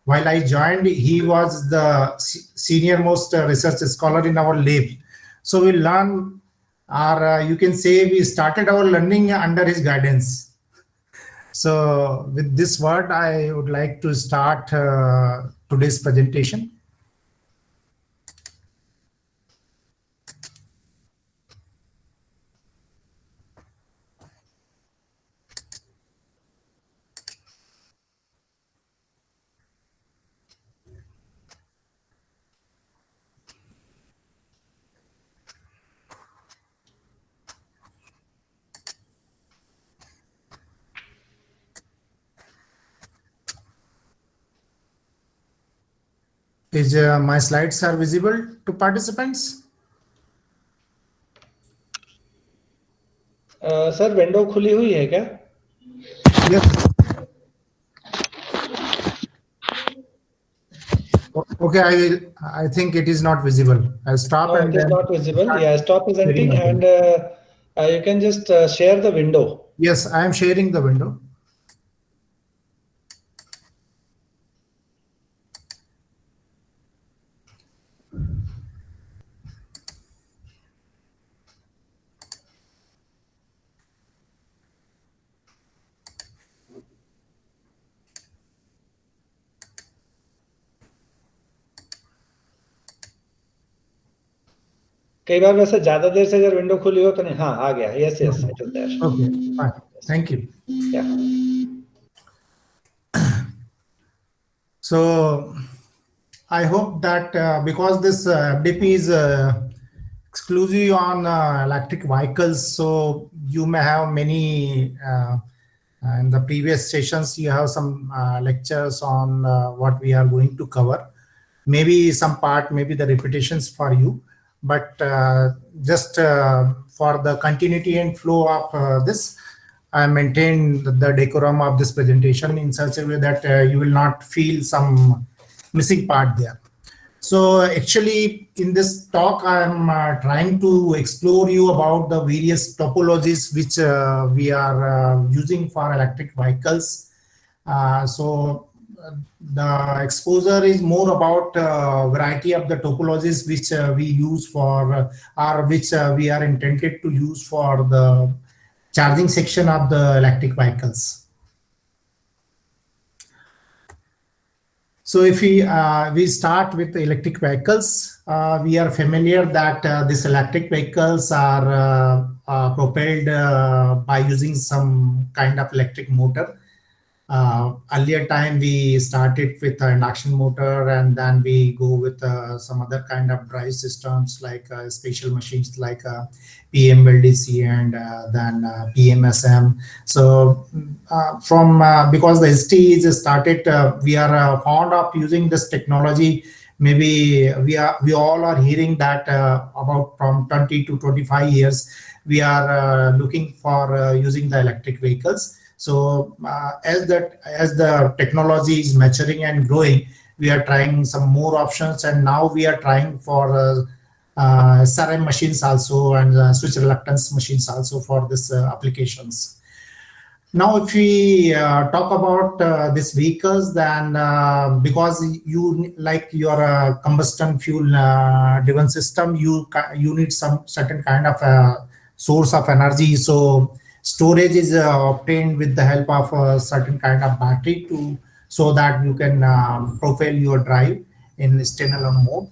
While I joined, he was the senior most research scholar in our lab. So we learn, or you can say we started our learning under his guidance. So with this word, I would like to start today's presentation. Is my slides are visible to participants? Sir window खुली हुई है क्या? Yes. Okay, I think it is not visible. I'll stop. No, and it is then not visible. Yeah, stop presenting and you can just share the window. Yes, I am sharing the window. कई बार वैसे ज्यादा देर से अगर window खुली हो तो नहीं. हाँ, आ गया. Yes, yes, it is there. Okay, fine. Thank you. Yeah. So I hope that because this FDP is exclusive on electric vehicles, so you may have many in the previous sessions you have some lectures on what we are going to cover. Maybe some part, maybe the repetitions for you, but just for the continuity and flow of this, I maintain the decorum of this presentation in such a way that you will not feel some missing part there. So actually in this talk, I'm trying to explore you about the various topologies which we are using for electric vehicles. So the exposure is more about variety of the topologies which we use for or which we are intended to use for the charging section of the electric vehicles. So if we start with the electric vehicles, we are familiar that these electric vehicles are propelled by using some kind of electric motor. Earlier time we started with an induction motor, and then we go with some other kind of drive systems like special machines like PMLDC and then PMSM. So because the history is started, we are fond of using this technology. Maybe we all are hearing that about from 20 to 25 years we are looking for using the electric vehicles. So as the technology is maturing and growing, we are trying some more options, and now we are trying for SRM machines also and switch reluctance machines also for this applications. Now, if we talk about these vehicles, then because you like your combustion fuel driven system, you need some certain kind of source of energy. So storage is obtained with the help of a certain kind of battery so that you can profile your drive in standalone mode.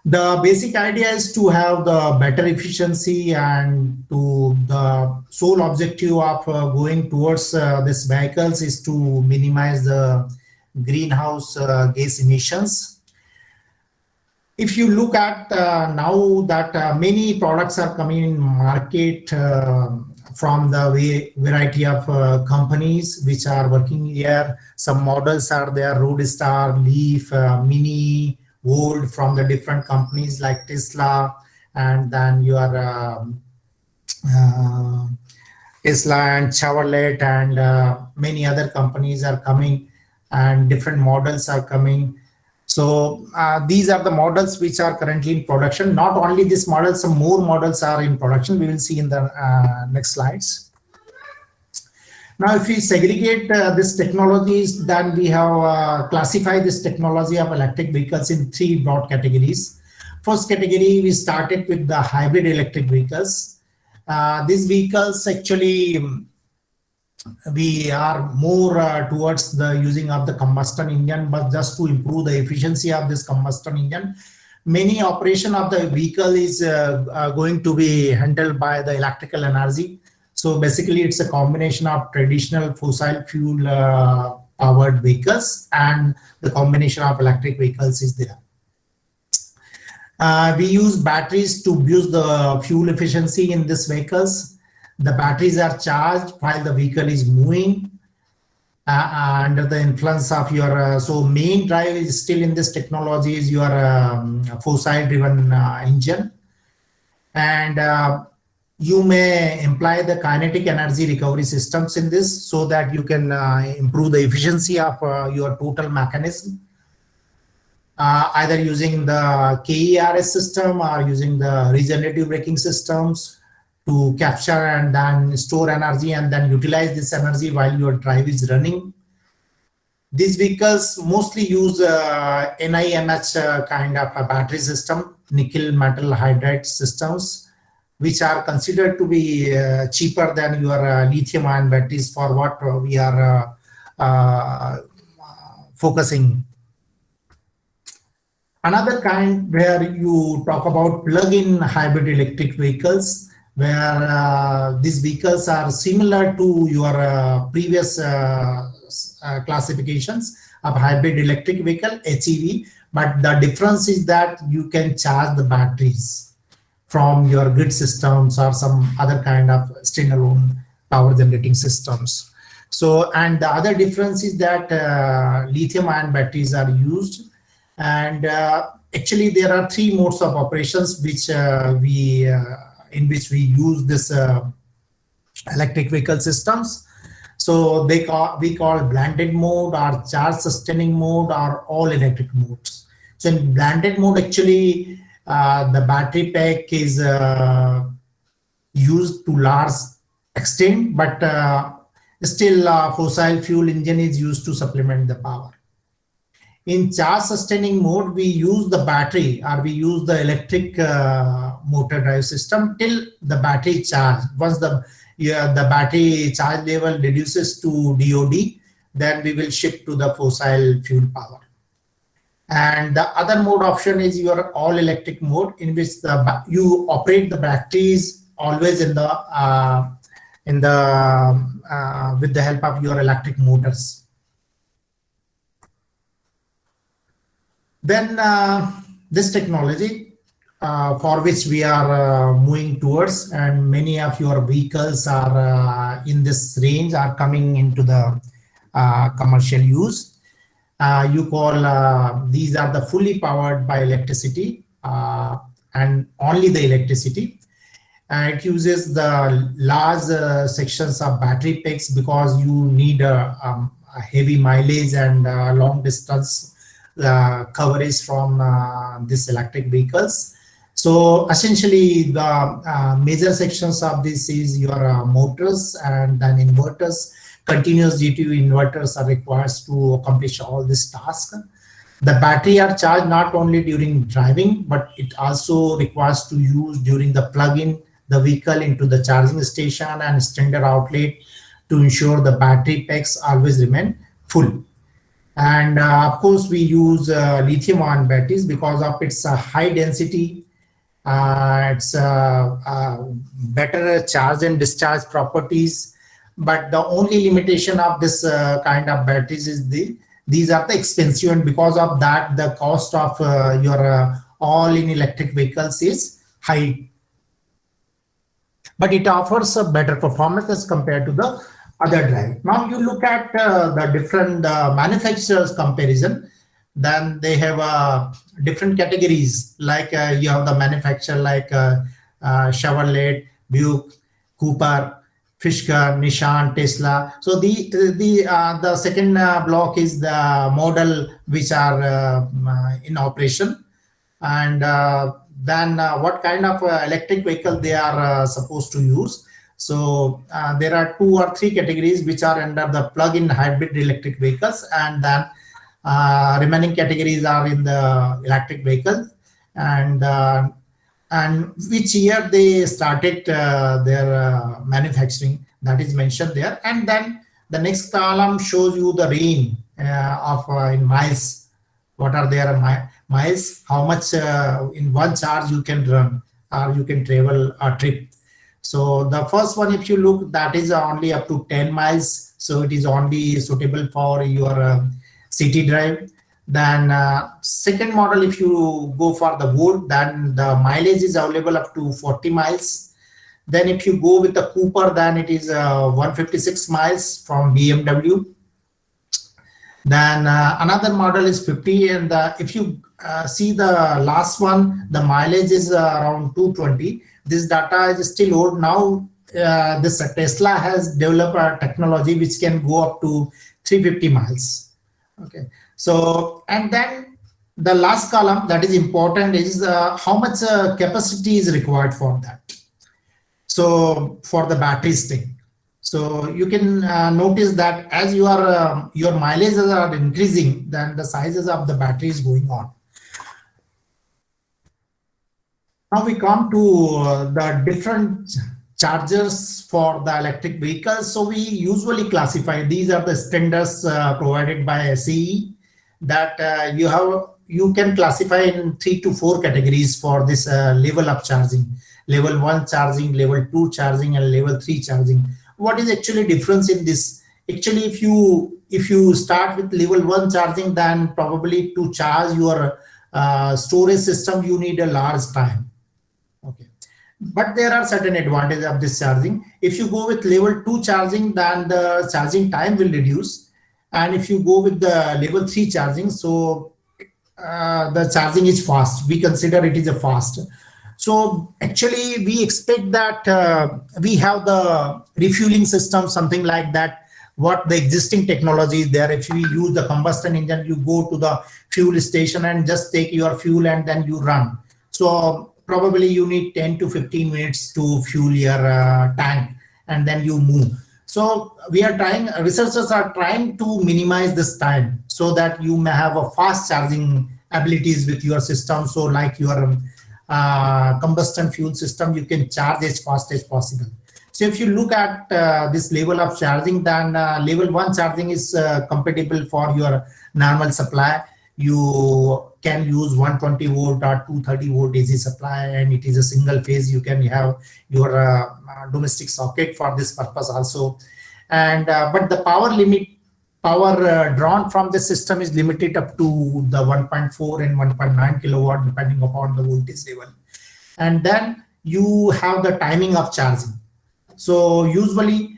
The basic idea is to have the better efficiency, and to the sole objective of going towards these vehicles is to minimize the greenhouse gas emissions. If you look at now that many products are coming in market from the variety of companies which are working here. Some models are there: Roadster, Leaf, Mini, Volt, from the different companies like Tesla, and then your Tesla and Chevrolet and many other companies are coming, and different models are coming. So these are the models which are currently in production. Not only this model, some more models are in production. We will see in the next slides. Now, if we segregate these technologies, then we have classified this technology of electric vehicles in three broad categories. First category, we started with the hybrid electric vehicles. These vehicles actually, we are more towards the using of the combustion engine, but just to improve the efficiency of this combustion engine, many operation of the vehicle is going to be handled by the electrical energy. So basically, it's a combination of traditional fossil fuel powered vehicles and the combination of electric vehicles is there. We use batteries to boost the fuel efficiency in these vehicles. The batteries are charged while the vehicle is moving under the influence of your, so main drive is still in this technology is your fossil driven engine. And you may employ the kinetic energy recovery systems in this so that you can improve the efficiency of your total mechanism. Either using the KERS system or using the regenerative braking systems to capture and then store energy and then utilize this energy while your drive is running. These vehicles mostly use NIMH kind of a battery system, nickel metal hydride systems, which are considered to be cheaper than your lithium-ion batteries for what we are focusing. Another kind where you talk about plug-in hybrid electric vehicles, where these vehicles are similar to your previous classifications of hybrid electric vehicle, HEV, but the difference is that you can charge the batteries from your grid systems or some other kind of standalone power generating systems. So, and the other difference is that lithium-ion batteries are used, and actually there are three modes of operations which in which we use this electric vehicle systems. So we call blended mode or charge sustaining mode or all electric modes. So in blended mode, actually the battery pack is used to large extent, but still fossil fuel engine is used to supplement the power. In charge sustaining mode, we use the battery or we use the electric motor drive system till the battery charge. Once the battery charge level reduces to DOD, then we will shift to the fossil fuel power. And the other mode option is your all electric mode, in which you operate the batteries always in the with the help of your electric motors. Then this technology for which we are moving towards, and many of your vehicles are in this range are coming into the commercial use. You call these are the fully powered by electricity and only the electricity. It uses the large sections of battery packs because you need a heavy mileage and long distance coverage from these electric vehicles. So essentially the major sections of this is your motors and then inverters. Continuous duty inverters are required to accomplish all this task. The battery are charged not only during driving, but it also requires to use during the plug-in the vehicle into the charging station and standard outlet to ensure the battery packs always remain full. And of course, we use lithium-ion batteries because of its high density, its better charge and discharge properties. But the only limitation of this kind of batteries is these are the expensive, and because of that, the cost of your all-in electric vehicles is high. But it offers a better performance as compared to the other drive. Now you look at the different manufacturers comparison, then they have different categories. Like you have the manufacturer like Chevrolet, Buick, Cooper, Fisker, Nissan, Tesla. So the second block is the model which are in operation, and then what kind of electric vehicle they are supposed to use. So there are 2 or 3 categories which are under the plug-in hybrid electric vehicles, and then remaining categories are in the electric vehicles. And which year they started their manufacturing, that is mentioned there. And then the next column shows you the range of in miles. What are their miles? How much in one charge you can run or you can travel a trip. So the first one, if you look, that is only up to 10 miles. So it is only suitable for your city drive. Then second model, if you go for the Volt, then the mileage is available up to 40 miles. Then if you go with the Cooper, then it is 156 miles from BMW. Then another model is 50. And if you see the last one, the mileage is around 220. This data is still old. Now this Tesla has developed a technology which can go up to 350 miles. Okay. So, and then the last column that is important is how much capacity is required for that. So for the battery thing. So you can notice that as your mileages are increasing, then the sizes of the battery is going on. Now we come to the different chargers for the electric vehicles. So we usually classify, these are the standards provided by SAE, that you can classify in 3 to 4 categories for this level of charging: level 1 charging, level 2 charging, and level 3 charging. What is actually difference in this? Actually, if you start with level 1 charging, then probably to charge your storage system you need a large time. Okay, but there are certain advantages of this charging. If you go with level 2 charging, then the charging time will reduce. And if you go with the level 3 charging, so the charging is fast. We consider it is a fast. So actually we expect that we have the refueling system, something like that, what the existing technology is there. If you use the combustion engine, you go to the fuel station and just take your fuel and then you run. So probably you need 10 to 15 minutes to fuel your tank and then you move. So we are trying, researchers are trying to minimize this time so that you may have a fast charging abilities with your system. So like your combustion fuel system, you can charge as fast as possible. So if you look at this level of charging, then level 1 charging is compatible for your normal supply. You can use 120 volt or 230 volt AC supply, and it is a single phase. You can have your domestic socket for this purpose also. And but the power drawn from the system is limited up to the 1.4 and 1.9 kilowatt depending upon the voltage level. And then you have the timing of charging. So usually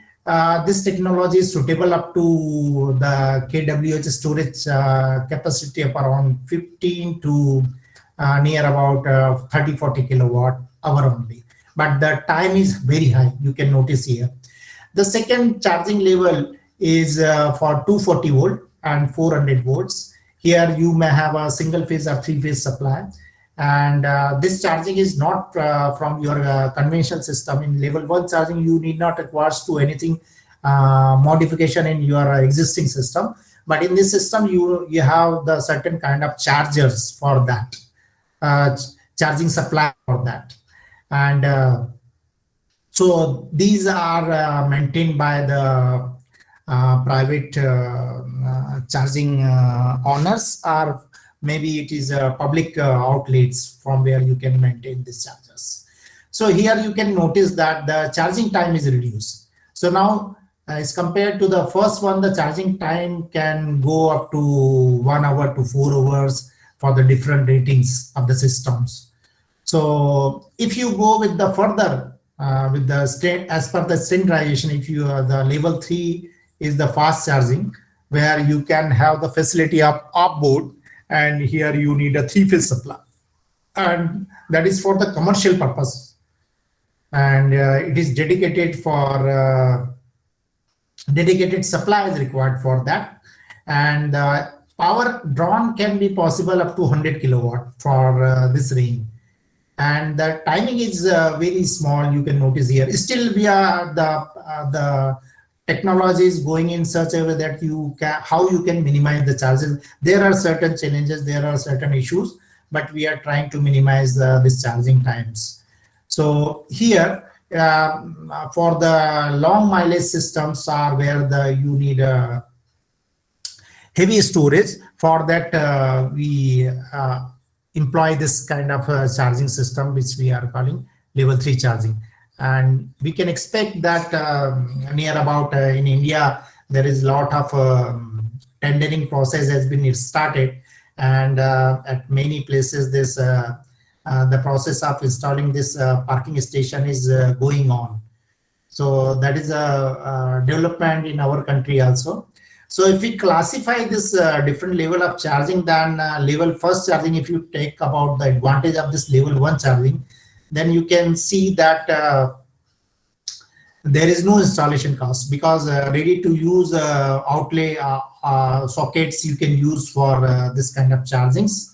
this technology is suitable up to the kWh storage capacity of around 15 to near about 30-40 kilowatt hour only. But the time is very high, you can notice here. The second charging level is for 240 volt and 400 volts. Here you may have a single phase or 3-phase supply. And this charging is not from your conventional system. In level 1 charging, you need not require to anything modification in your existing system. But in this system, you have the certain kind of chargers for that, charging supply for that. And so these are maintained by the private charging owners, or maybe it is public outlets from where you can maintain these chargers. So here you can notice that the charging time is reduced. So now as compared to the first one, the charging time can go up to 1 hour to 4 hours for the different ratings of the systems. So if you go with the further with the state, as per the standardization, if you the level 3 is the fast charging, where you can have the facility of off-board, and here you need a 3-phase supply, and that is for the commercial purpose, and it is dedicated for dedicated supply is required for that. And power drawn can be possible up to 100 kilowatt for this range. and the timing is very small. You can notice here. Still, we are the technology is going in such a way that you can how you can minimize the charges. There are certain challenges, there are certain issues, but we are trying to minimize this charging times. So here, for the long mileage systems are where you need heavy storage. For that, we employ this kind of charging system, which we are calling level 3 charging. And we can expect that near about in India, there is a lot of tendering process has been started. And at many places, this the process of installing this parking station is going on. So that is a development in our country also. So if we classify this different level of charging than level first charging, if you take about the advantage of this level 1 charging, then you can see that there is no installation cost, because ready to use outlay sockets you can use for this kind of chargings,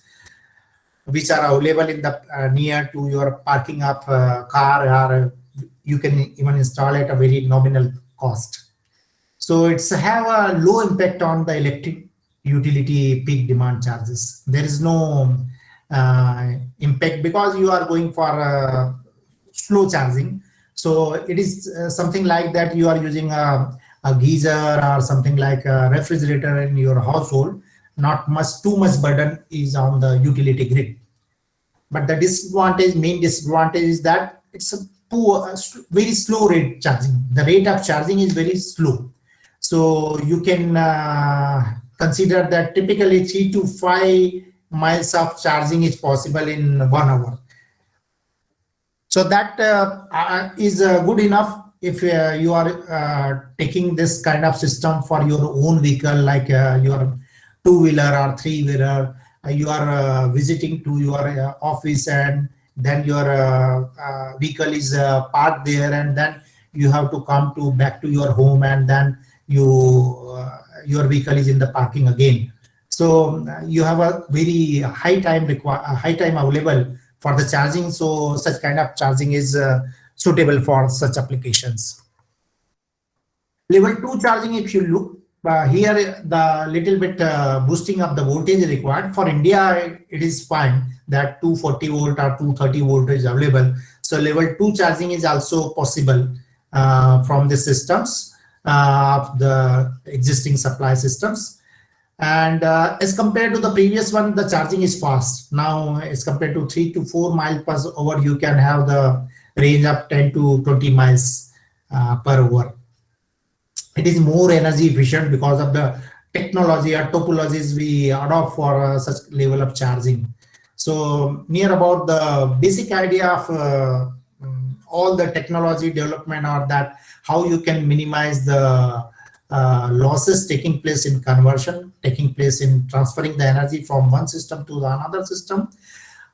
which are available in the near to your parking of car, or you can even install at a very nominal cost. So it's have a low impact on the electric utility peak demand charges. There is no impact because you are going for slow charging. So it is something like that you are using a geyser or something like a refrigerator in your household. Not much, too much burden is on the utility grid. But the main disadvantage is that it's a poor, very slow rate charging. The rate of charging is very slow. So you can consider that typically 3 to 5 miles of charging is possible in 1 hour. So that is good enough if you are taking this kind of system for your own vehicle, like your 2-wheeler or 3-wheeler. You are visiting to your office, and then your vehicle is parked there, and then you have to come back to your home, and then your vehicle is in the parking again. So you have a very high time available for the charging. So such kind of charging is suitable for such applications. Level 2 charging, if you look here, the little bit boosting of the voltage required. For India, it is fine that 240 volt or 230 volt is available. So level 2 charging is also possible from the systems of the existing supply systems. And as compared to the previous one, the charging is fast. Now, as compared to 3 to 4 miles per hour, you can have the range of 10 to 20 miles per hour. It is more energy efficient because of the technology or topologies we adopt for such level of charging. So near about the basic idea of all the technology development, or that how you can minimize the losses taking place in conversion, taking place in transferring the energy from one system to another system,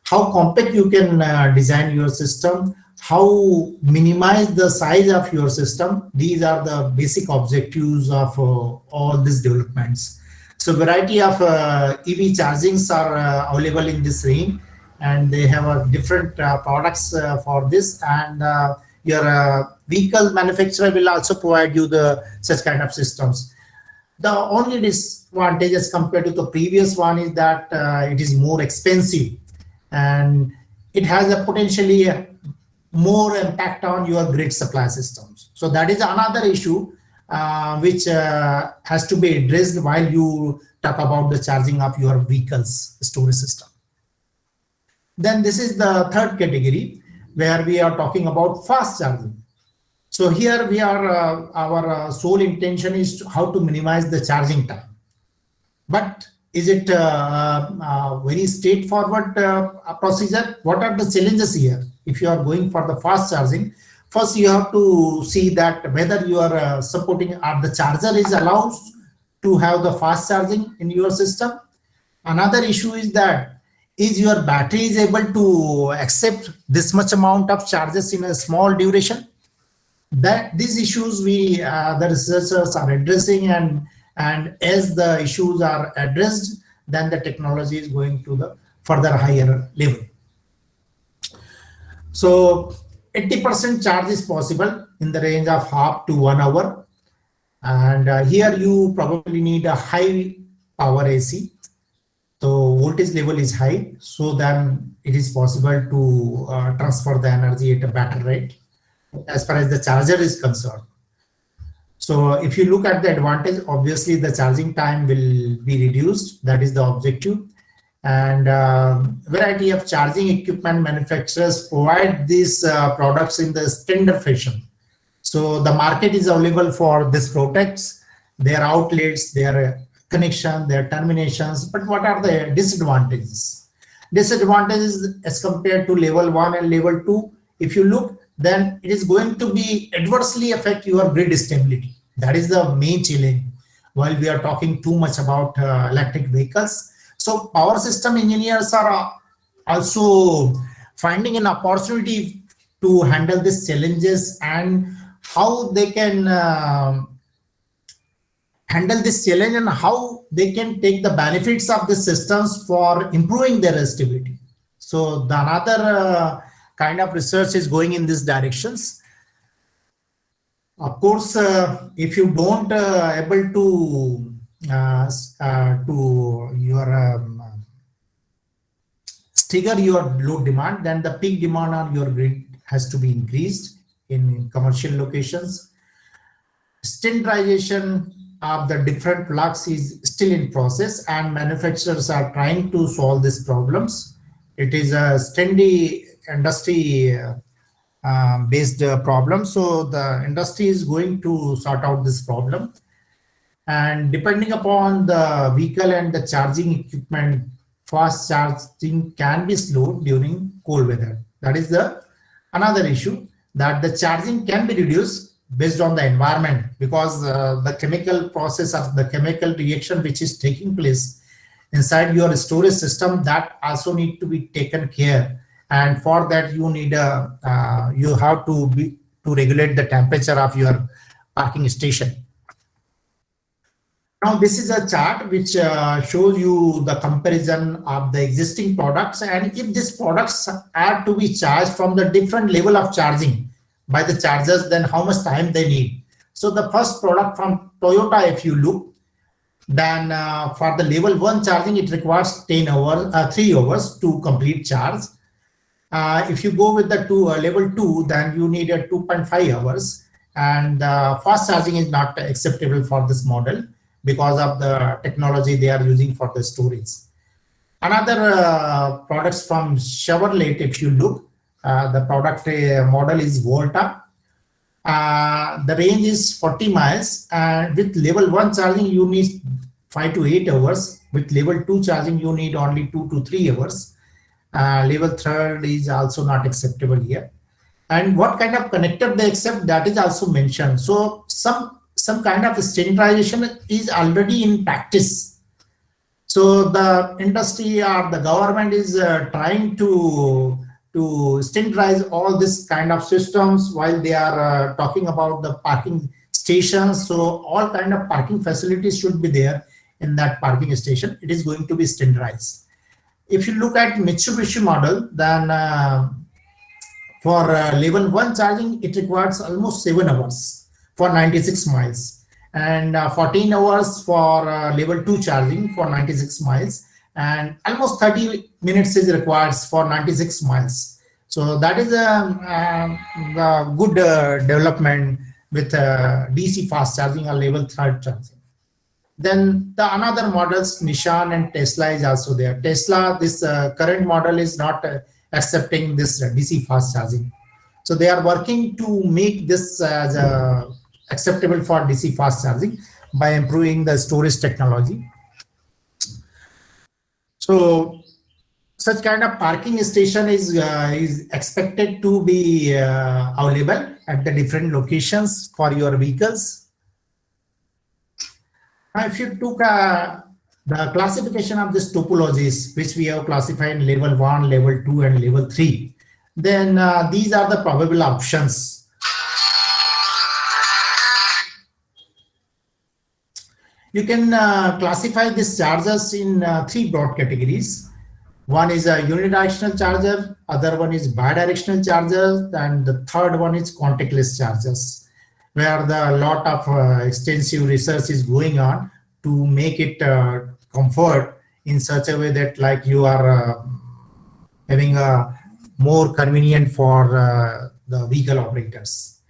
how compact you can design your system, how minimize the size of your system. These are the basic objectives of all these developments. So variety of EV chargings are available in this range, and they have different products for this, and your vehicle manufacturer will also provide you the such kind of systems. The only disadvantage as compared to the previous one is that it is more expensive, and it has a potentially more impact on your grid supply systems. So that is another issue which has to be addressed while you talk about the charging of your vehicle's storage system. Then this is the third category where we are talking about fast charging. So here we are, our sole intention is how to minimize the charging time. But is it a very straightforward procedure? What are the challenges here? If you are going for the fast charging, first you have to see that whether you are supporting, or the charger is allowed to have the fast charging in your system. Another issue is that is your battery is able to accept this much amount of charges in a small duration. That these issues the researchers are addressing, and as the issues are addressed, then the technology is going to the further higher level. So 80% charge is possible in the range of half to 1 hour. And here you probably need a high power AC. So voltage level is high, so then it is possible to transfer the energy at a better rate as far as the charger is concerned. So if you look at the advantage, obviously the charging time will be reduced. That is the objective. And variety of charging equipment manufacturers provide these products in the standard fashion. So the market is available for these products, their outlets, their connection, their terminations. But what are the disadvantages? Disadvantages as compared to level 1 and level 2, if you look, then it is going to be adversely affect your grid stability. That is the main challenge while we are talking too much about electric vehicles. So power system engineers are also finding an opportunity to handle these challenges and how they can handle this challenge and how they can take the benefits of the systems for improving their stability. So the another kind of research is going in these directions. Of course, if you don't able to trigger your load demand, then the peak demand on your grid has to be increased in commercial locations. Standardization of the different plugs is still in process, and manufacturers are trying to solve these problems. It is a steady industry based problem, so the industry is going to sort out this problem. And depending upon the vehicle and the charging equipment, fast charging can be slowed during cold weather. That is the another issue, that the charging can be reduced based on the environment, because the chemical process of the chemical reaction which is taking place inside your storage system, that also need to be taken care. And for that you need you have to regulate the temperature of your parking station. Now this is a chart which shows you the comparison of the existing products, and if these products are to be charged from the different level of charging by the chargers, then how much time they need. So the first product from Toyota, if you look, then for the level 1 charging, it requires 3 hours to complete charge. If you go with the level 2, then you need a 2.5 hours, and fast charging is not acceptable for this model because of the technology they are using for the storage. Another products from Chevrolet, if you look, the product model is Volta. The range is 40 miles, and with level 1 charging you need 5 to 8 hours. With level 2 charging you need only 2 to 3 hours. Level 3 is also not acceptable here. And what kind of connector they accept, that is also mentioned. So some kind of standardization is already in practice. So the industry or the government is trying to standardize all this kind of systems while they are talking about the parking stations. So all kind of parking facilities should be there in that parking station. It is going to be standardized. If you look at Mitsubishi model, then for level 1 charging, it requires almost 7 hours for 96 miles, and 14 hours for level 2 charging for 96 miles, and almost 30 minutes is required for 96 miles. So that is a good development with DC fast charging or level 3 charging. Then the another models, Nissan and Tesla is also there. Tesla, this current model is not accepting this DC fast charging. So they are working to make this as acceptable for DC fast charging by improving the storage technology. So such kind of parking station is expected to be available at the different locations for your vehicles. Now, if you took the classification of these topologies, which we have classified in level 1, level 2, and level 3, then these are the probable options. You can classify these chargers in 3 broad categories. One is a unidirectional charger, other one is bidirectional charger, and the third one is contactless chargers, where the lot of extensive research is going on to make it comfort in such a way that like you are having a more convenient for the vehicle operators.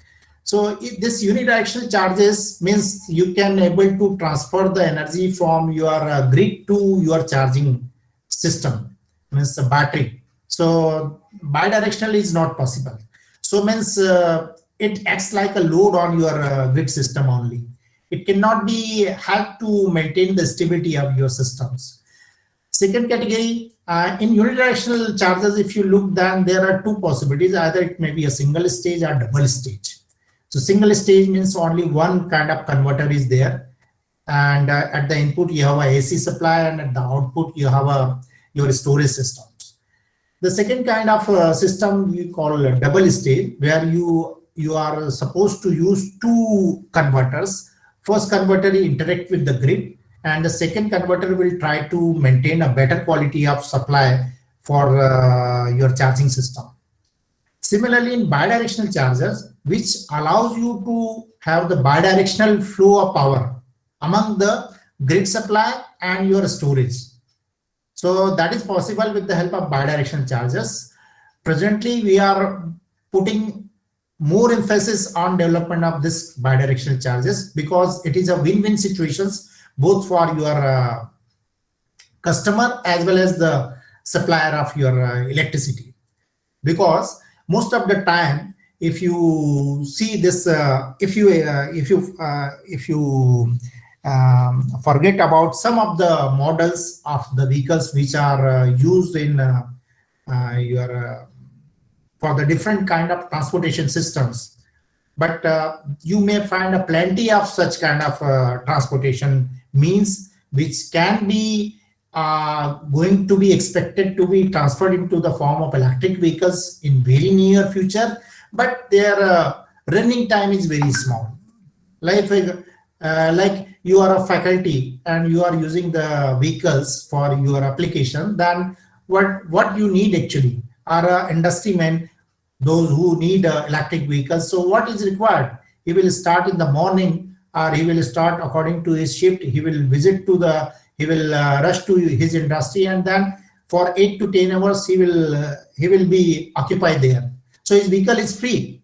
So this unidirectional charges means you can able to transfer the energy from your grid to your charging system, means the battery. So bidirectional is not possible. So means it acts like a load on your grid system only. It cannot be help to maintain the stability of your systems. Second category, in unidirectional chargers, if you look, then there are two possibilities. Either it may be a single stage or double stage. So single stage means only one kind of converter is there, and at the input you have a AC supply, and at the output you have your storage systems. The second kind of system we call a double stage, where you are supposed to use two converters. First converter interact with the grid, and the second converter will try to maintain a better quality of supply for your charging system. Similarly, in bidirectional chargers, which allows you to have the bidirectional flow of power among the grid supply and your storage. So that is possible with the help of bidirectional chargers. Presently, we are putting more emphasis on development of this bidirectional chargers because it is a win-win situations both for your customer as well as the supplier of your electricity. Because most of the time, if you see this, if you forget about some of the models of the vehicles which are used in your for the different kind of transportation systems, but you may find a plenty of such kind of transportation means which can be going to be expected to be transferred into the form of electric vehicles in very near future, but their running time is very small. Like you are a faculty and you are using the vehicles for your application, then what you need actually are industry men, those who need electric vehicles. So what is required? He will start in the morning, or he will start according to his shift. He will rush to his industry, and then for 8 to 10 hours he will be occupied there. So his vehicle is free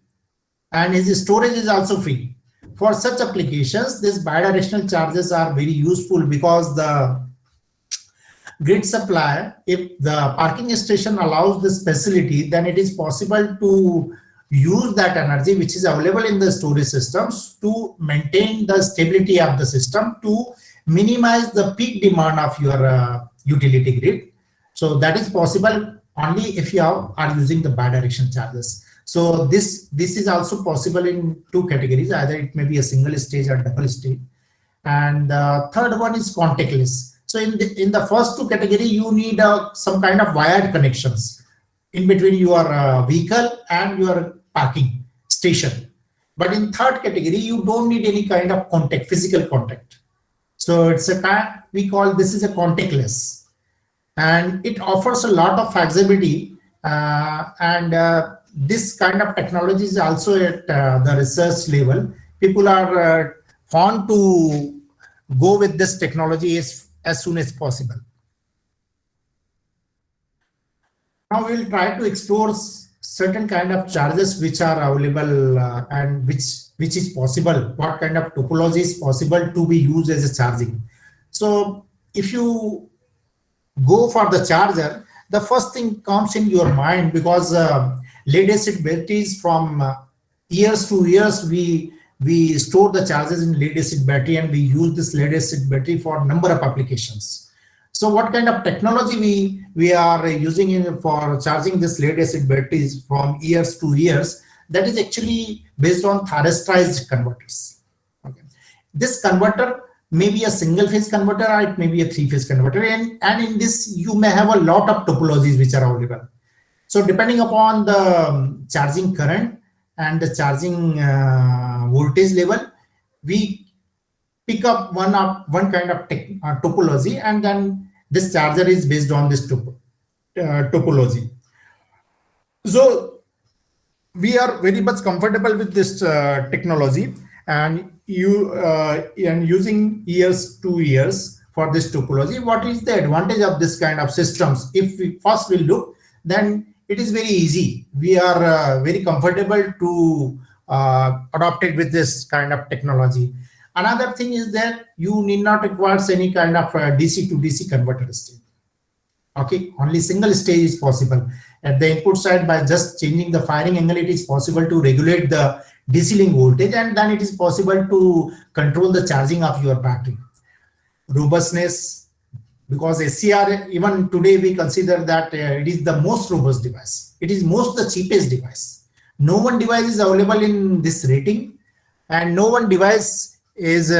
and his storage is also free. For such applications, these bidirectional chargers are very useful because the grid supply, if the parking station allows this facility, then it is possible to use that energy which is available in the storage systems to maintain the stability of the system, to minimize the peak demand of your utility grid. So that is possible only if you are using the bidirectional chargers. So this is also possible in two categories. Either it may be a single stage or double stage. And the third one is contactless. So in the first two category, you need some kind of wired connections in between your vehicle and your parking station. But in third category, you don't need any kind of contact, physical contact. So it's a kind, we call this is a contactless, and it offers a lot of flexibility. This kind of technology is also at the research level. People are fond to go with this technology as soon as possible. Now we'll try to explore certain kind of charges which are available and which is possible. What kind of topology is possible to be used as a charging? So if you go for the charger, the first thing comes in your mind, because lead acid batteries from years to years we store the charges in lead acid battery, and we use this lead acid battery for a number of applications. So what kind of technology we are using for charging this lead acid batteries from years to years? That is actually based on thyristerized converters. Okay. This converter may be a single phase converter, or it may be a 3-phase converter, and in this you may have a lot of topologies which are available. So depending upon the charging current and the charging voltage level, we pick up one kind of topology, and then this charger is based on this topology. So we are very much comfortable with this technology, and using years 2 years for this topology. What is the advantage of this kind of systems? If we first will look, then it is very easy. We are very comfortable to adopt it with this kind of technology. Another thing is that you need not require any kind of DC to DC converter stage. Okay, only single stage is possible. At the input side, by just changing the firing angle, it is possible to regulate the DC link voltage, and then it is possible to control the charging of your battery. Robustness, because SCR, even today we consider that it is the most robust device. It is the cheapest device. No one device is available in this rating, and no one device is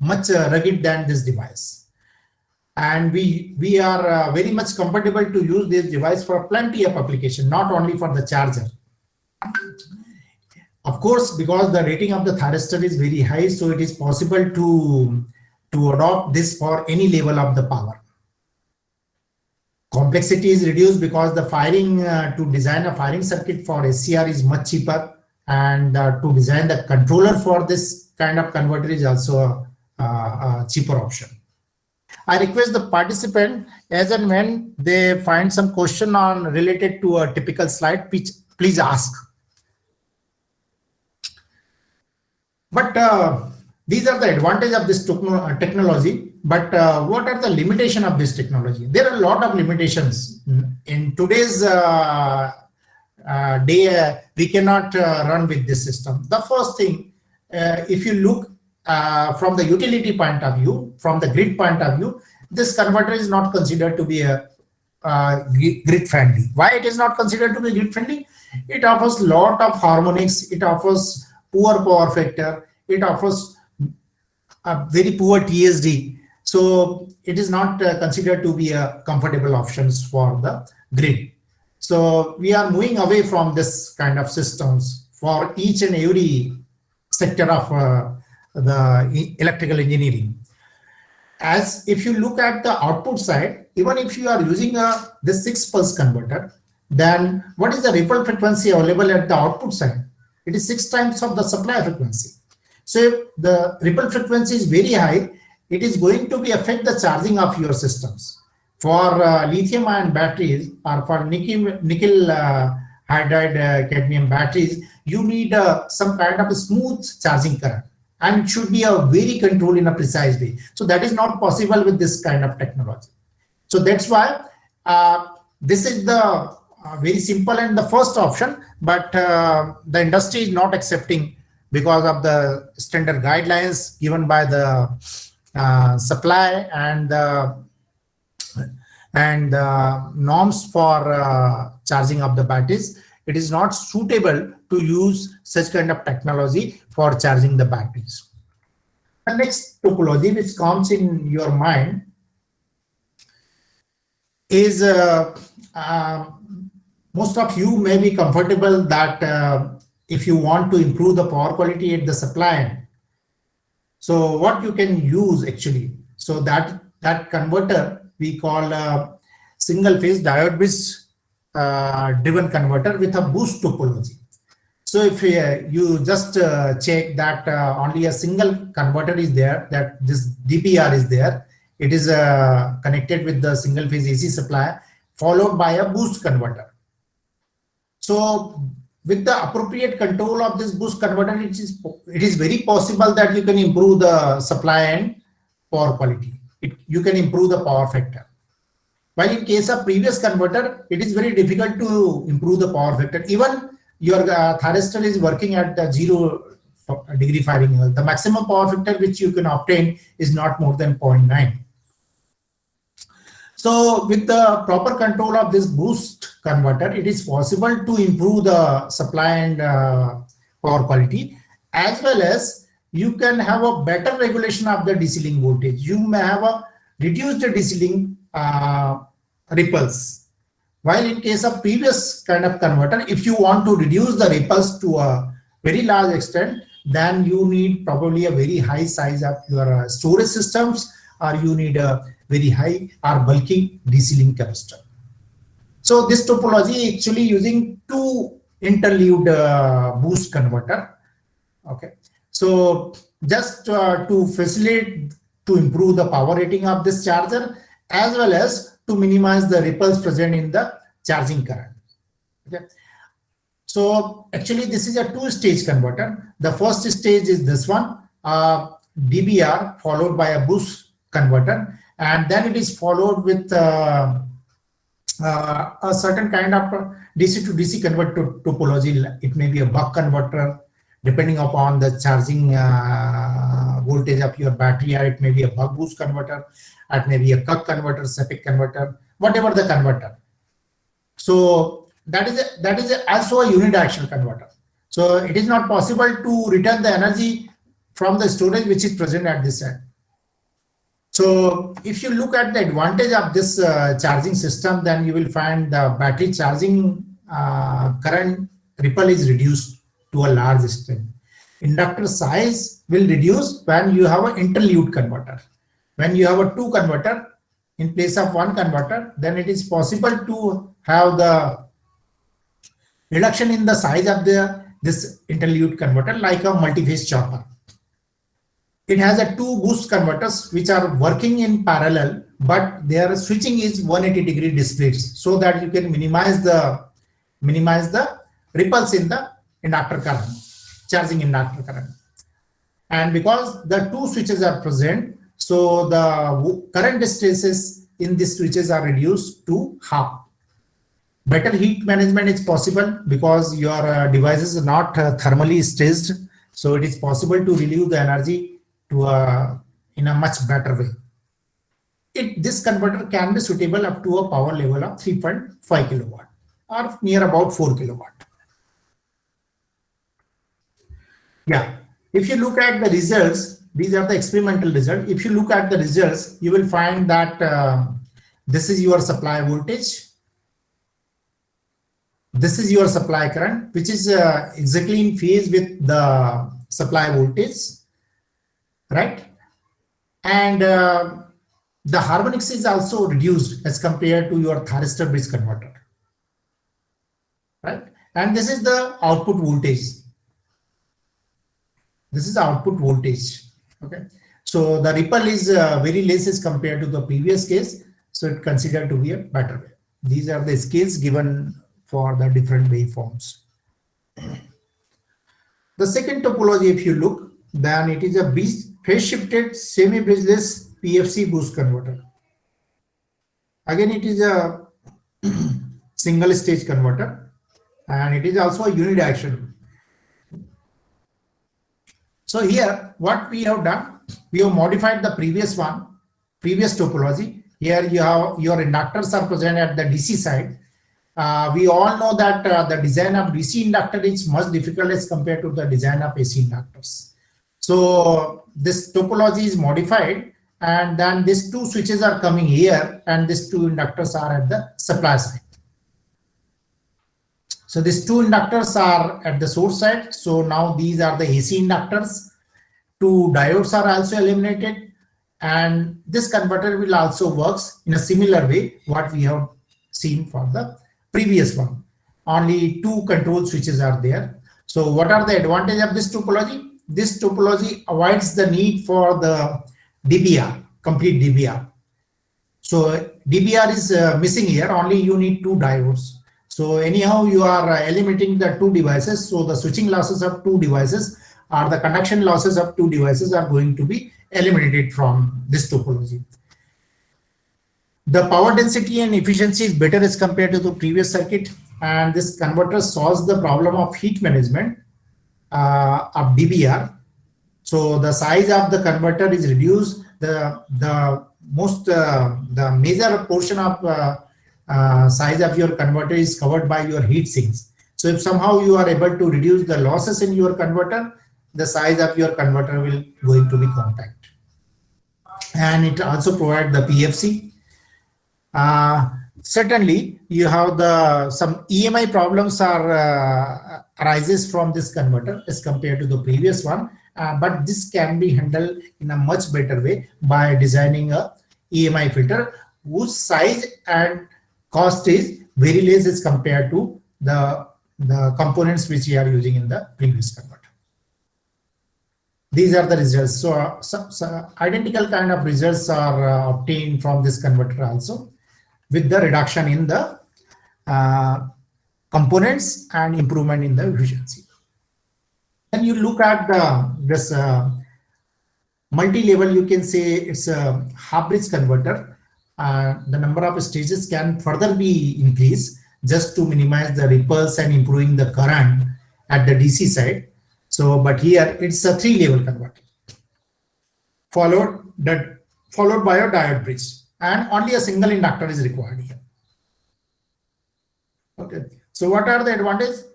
much rugged than this device. And we are very much comfortable to use this device for plenty of application, not only for the charger. Of course, because the rating of the thyristor is very high, so it is possible to adopt this for any level of the power. Complexity is reduced because the firing to design a firing circuit for SCR is much cheaper, and to design the controller for this kind of converter is also a cheaper option. I request the participant, as and when they find some question on related to a typical slide, please ask. But these are the advantages of this technology. But what are the limitations of this technology? There are a lot of limitations. In today's day, we cannot run with this system. The first thing, if you look from the utility point of view, from the grid point of view, this converter is not considered to be a grid friendly. Why it is not considered to be grid friendly? It offers lot of harmonics. It offers poor power factor. It offers a very poor TSD. So it is not considered to be a comfortable options for the grid. So we are moving away from this kind of systems for each and every sector of the electrical engineering. As if you look at the output side, even if you are using this 6 pulse converter, then what is the ripple frequency available at the output side? It is 6 times of the supply frequency. So if the ripple frequency is very high, it is going to be affect the charging of your systems. For lithium ion batteries or for nickel hydride cadmium batteries, you need some kind of a smooth charging current, and should be a very controlled in a precise way. So that is not possible with this kind of technology. So that's why this is the very simple and the first option, but the industry is not accepting because of the standard guidelines given by the supply and norms for charging of the batteries. It is not suitable to use such kind of technology for charging the batteries. The next topology which comes in your mind is most of you may be comfortable that if you want to improve the power quality at the supply end, so what you can use actually, so that converter we call a single phase diode bridge driven converter with a boost topology. So if you just check that only a single converter is there, that this DPR is there, it is connected with the single phase AC supply followed by a boost converter. So with the appropriate control of this boost converter, it is very possible that you can improve the supply and power quality. You can improve the power factor. While in case of previous converter, it is very difficult to improve the power factor. Even your thyristor is working at the 0 degree firing angle. The maximum power factor which you can obtain is not more than 0.9. So with the proper control of this boost converter, it is possible to improve the supply and power quality, as well as you can have a better regulation of the DC link voltage. You may have a reduced DC link ripples. While in case of previous kind of converter, if you want to reduce the ripples to a very large extent, then you need probably a very high size of your storage systems, or you need a very high or bulky DC link capacitor. So this topology actually using two interleaved boost converter. Okay, so just to facilitate to improve the power rating of this charger, as well as to minimize the ripples present in the charging current. Okay, so actually this is a two-stage converter. The first stage is this one, DBR followed by a boost converter, and then it is followed with a certain kind of DC to DC converter topology. It may be a buck converter, depending upon the charging voltage of your battery, or it may be a buck boost converter, it may be a CUC converter, SEPIC converter, whatever the converter. So that is also a unidirectional converter. So it is not possible to return the energy from the storage which is present at this end. So if you look at the advantage of this charging system, then you will find the battery charging current ripple is reduced to a large extent. Inductor size will reduce when you have an interleaved converter. When you have a two converter in place of one converter, then it is possible to have the reduction in the size of this interleaved converter like a multi-phase chopper. It has a two boost converters which are working in parallel, but their switching is 180-degree displays, so that you can minimize the ripples in the inductor current, charging inductor current. And because the two switches are present, so the current stresses in these switches are reduced to half. Better heat management is possible because your devices are not thermally stressed, so it is possible to relieve the energy to in a much better way. This converter can be suitable up to a power level of 3.5 kilowatt or near about 4 kilowatt. Yeah, if you look at the results, these are the experimental results. If you look at the results, you will find that this is your supply voltage. This is your supply current, which is exactly in phase with the supply voltage, right? And the harmonics is also reduced as compared to your thyristor bridge converter, right? And this is the output voltage. This is the output voltage. Okay, so the ripple is very less as compared to the previous case, so it's considered to be a better way. These are the scales given for the different waveforms. The second topology, if you look, then it is a phase shifted semi-bridgeless PFC boost converter. Again, it is a single stage converter, and it is also a unidirectional. So here, what we have done, we have modified the previous topology. Here you have your inductors are present at the DC side. We all know that the design of DC inductor is much difficult as compared to the design of AC inductors. So this topology is modified, and then these two switches are coming here, and these two inductors are at the supply side. So these two inductors are at the source side. So now these are the AC inductors. Two diodes are also eliminated, and this converter will also works in a similar way what we have seen for the previous one. Only two control switches are there. So what are the advantages of this topology? This topology avoids the need for the DBR, complete DBR. So DBR is missing here. Only you need two diodes. So anyhow, you are eliminating the two devices. So the switching losses of two devices or the conduction losses of two devices are going to be eliminated from this topology. The power density and efficiency is better as compared to the previous circuit, and this converter solves the problem of heat management of DBR. So the size of the converter is reduced. The major portion of size of your converter is covered by your heat sinks. So if somehow you are able to reduce the losses in your converter, the size of your converter will going to be compact. And it also provides the PFC. Certainly you have some EMI problems arises from this converter as compared to the previous one, but this can be handled in a much better way by designing a EMI filter whose size and cost is very less as compared to the components which we are using in the previous converter. These are the results. So identical kind of results are obtained from this converter also, with the reduction in the components and improvement in the efficiency. When you look at this multi-level, you can say it's a half-bridge converter. The number of stages can further be increased just to minimize the ripples and improving the current at the DC side. So, but here it's a 3-level converter, followed by a diode bridge, and only a single inductor is required here. Okay. So, what are the advantages?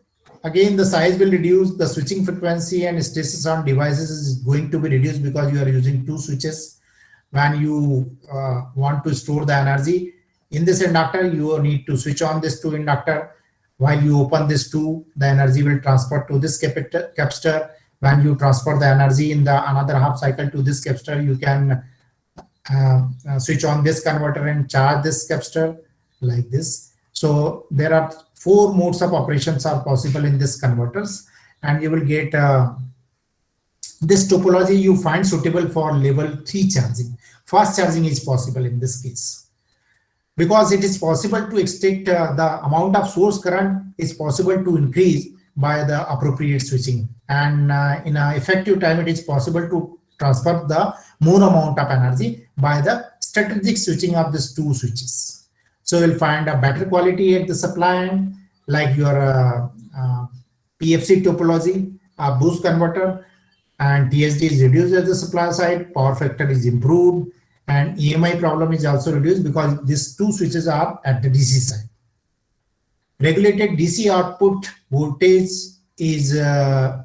Again, the size will reduce, the switching frequency and stresses on devices is going to be reduced because you are using 2 switches. When you want to store the energy in this inductor, you need to switch on this 2 inductor. While you open this 2, the energy will transfer to this capacitor. When you transfer the energy in the another half cycle to this capacitor, you can switch on this converter and charge this capacitor like this. So there are 4 modes of operations are possible in this converters, and you will get this topology you find suitable for level 3 charging. Fast charging is possible in this case, because it is possible to extract the amount of source current is possible to increase by the appropriate switching, and in an effective time it is possible to transfer the more amount of energy by the strategic switching of these 2 switches. So you'll find a better quality at the supply end, like your PFC topology, a boost converter, and TSD is reduced at the supply side, power factor is improved, and EMI problem is also reduced because these 2 switches are at the DC side. Regulated DC output voltage is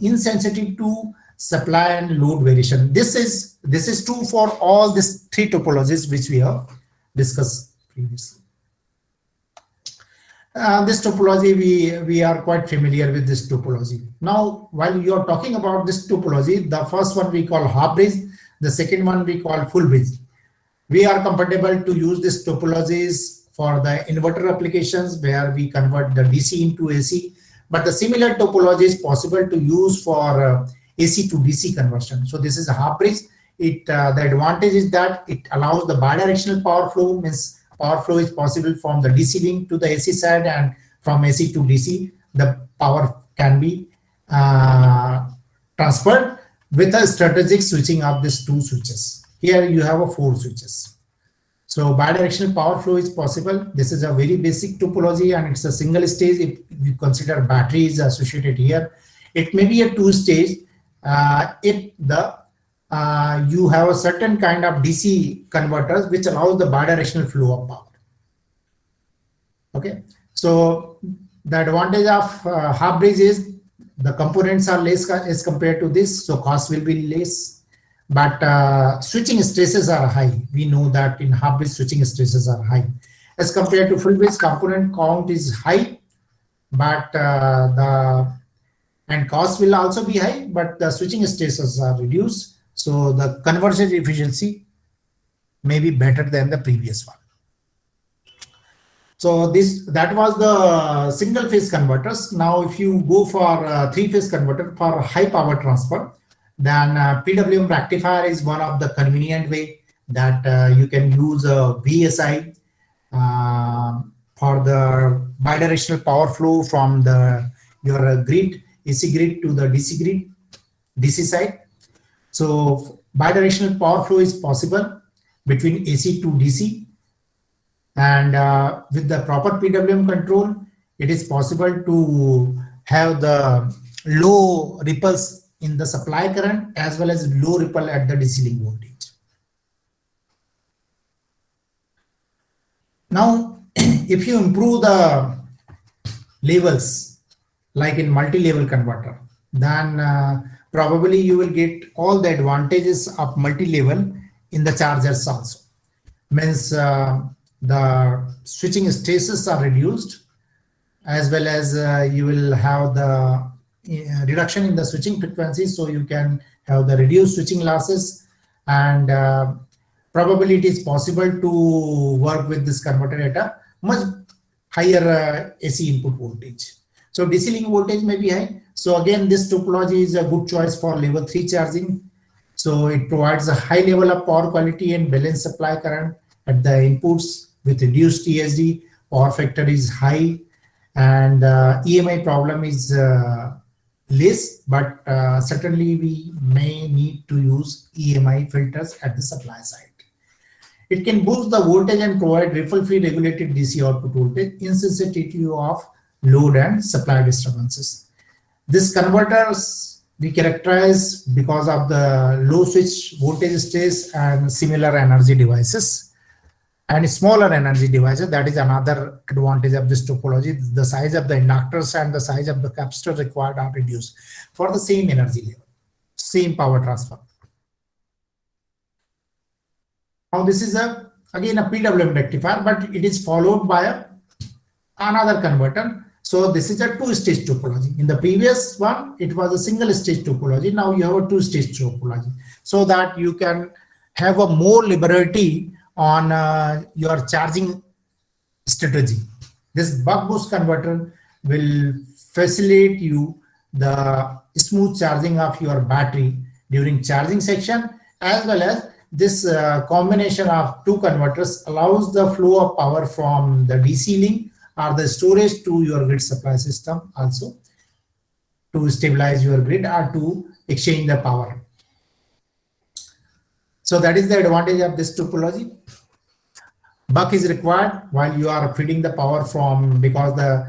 insensitive to supply and load variation. This is true for all these 3 topologies which we have discussed previously. This topology, we are quite familiar with this topology. Now, while you are talking about this topology, the first one we call half bridge, the second one we call full bridge. We are compatible to use this topologies for the inverter applications where we convert the DC into AC, but the similar topology is possible to use for AC to DC conversion. So this is a half bridge. The advantage is that it allows the bidirectional power flow, means power flow is possible from the DC link to the AC side, and from AC to DC, the power can be transferred with a strategic switching of these 2 switches. Here you have 4 switches. So bidirectional power flow is possible. This is a very basic topology, and it's a single stage. If you consider batteries associated here, it may be a 2-stage if you have a certain kind of DC converters which allows the bidirectional flow of power. Okay, so the advantage of half bridge is the components are less as compared to this, so cost will be less, but switching stresses are high. We know that in half bridge switching stresses are high as compared to full bridge. Component count is high, but and cost will also be high, but the switching stresses are reduced. So the conversion efficiency may be better than the previous one. So that was the single phase converters. Now, if you go for 3-phase converter for high power transfer, then PWM rectifier is one of the convenient way that you can use a VSI for the bidirectional power flow from your grid, AC grid to the DC grid, DC side. So bidirectional power flow is possible between AC to DC, and with the proper PWM control, it is possible to have the low ripples in the supply current as well as low ripple at the DC link voltage. Now, if you improve the levels, like in multi-level converter, then probably you will get all the advantages of multi-level in the chargers also. Means the switching stresses are reduced, as well as you will have the reduction in the switching frequency, so you can have the reduced switching losses, and probably it is possible to work with this converter at a much higher AC input voltage. So DC link voltage may be high. So again, this topology is a good choice for level 3 charging. So it provides a high level of power quality and balanced supply current at the inputs with reduced TSD. Power factor is high, and EMI problem is less, but certainly we may need to use EMI filters at the supply side. It can boost the voltage and provide ripple-free regulated DC output voltage insensitivity of load and supply disturbances. This converters we characterize because of the low switch voltage stage and similar energy devices. And smaller energy devices, that is another advantage of this topology. The size of the inductors and the size of the capacitor required are reduced for the same energy level, same power transfer. Now this is again a PWM rectifier, but it is followed by another converter. So this is a two-stage topology. In the previous one, it was a single-stage topology. Now you have a two-stage topology, so that you can have a more liberty on your charging strategy. This buck boost converter will facilitate you the smooth charging of your battery during charging section, as well as this combination of two converters allows the flow of power from the DC link or the storage to your grid supply system, also to stabilize your grid or to exchange the power. So that is the advantage of this topology. Buck is required while you are feeding the power from, because the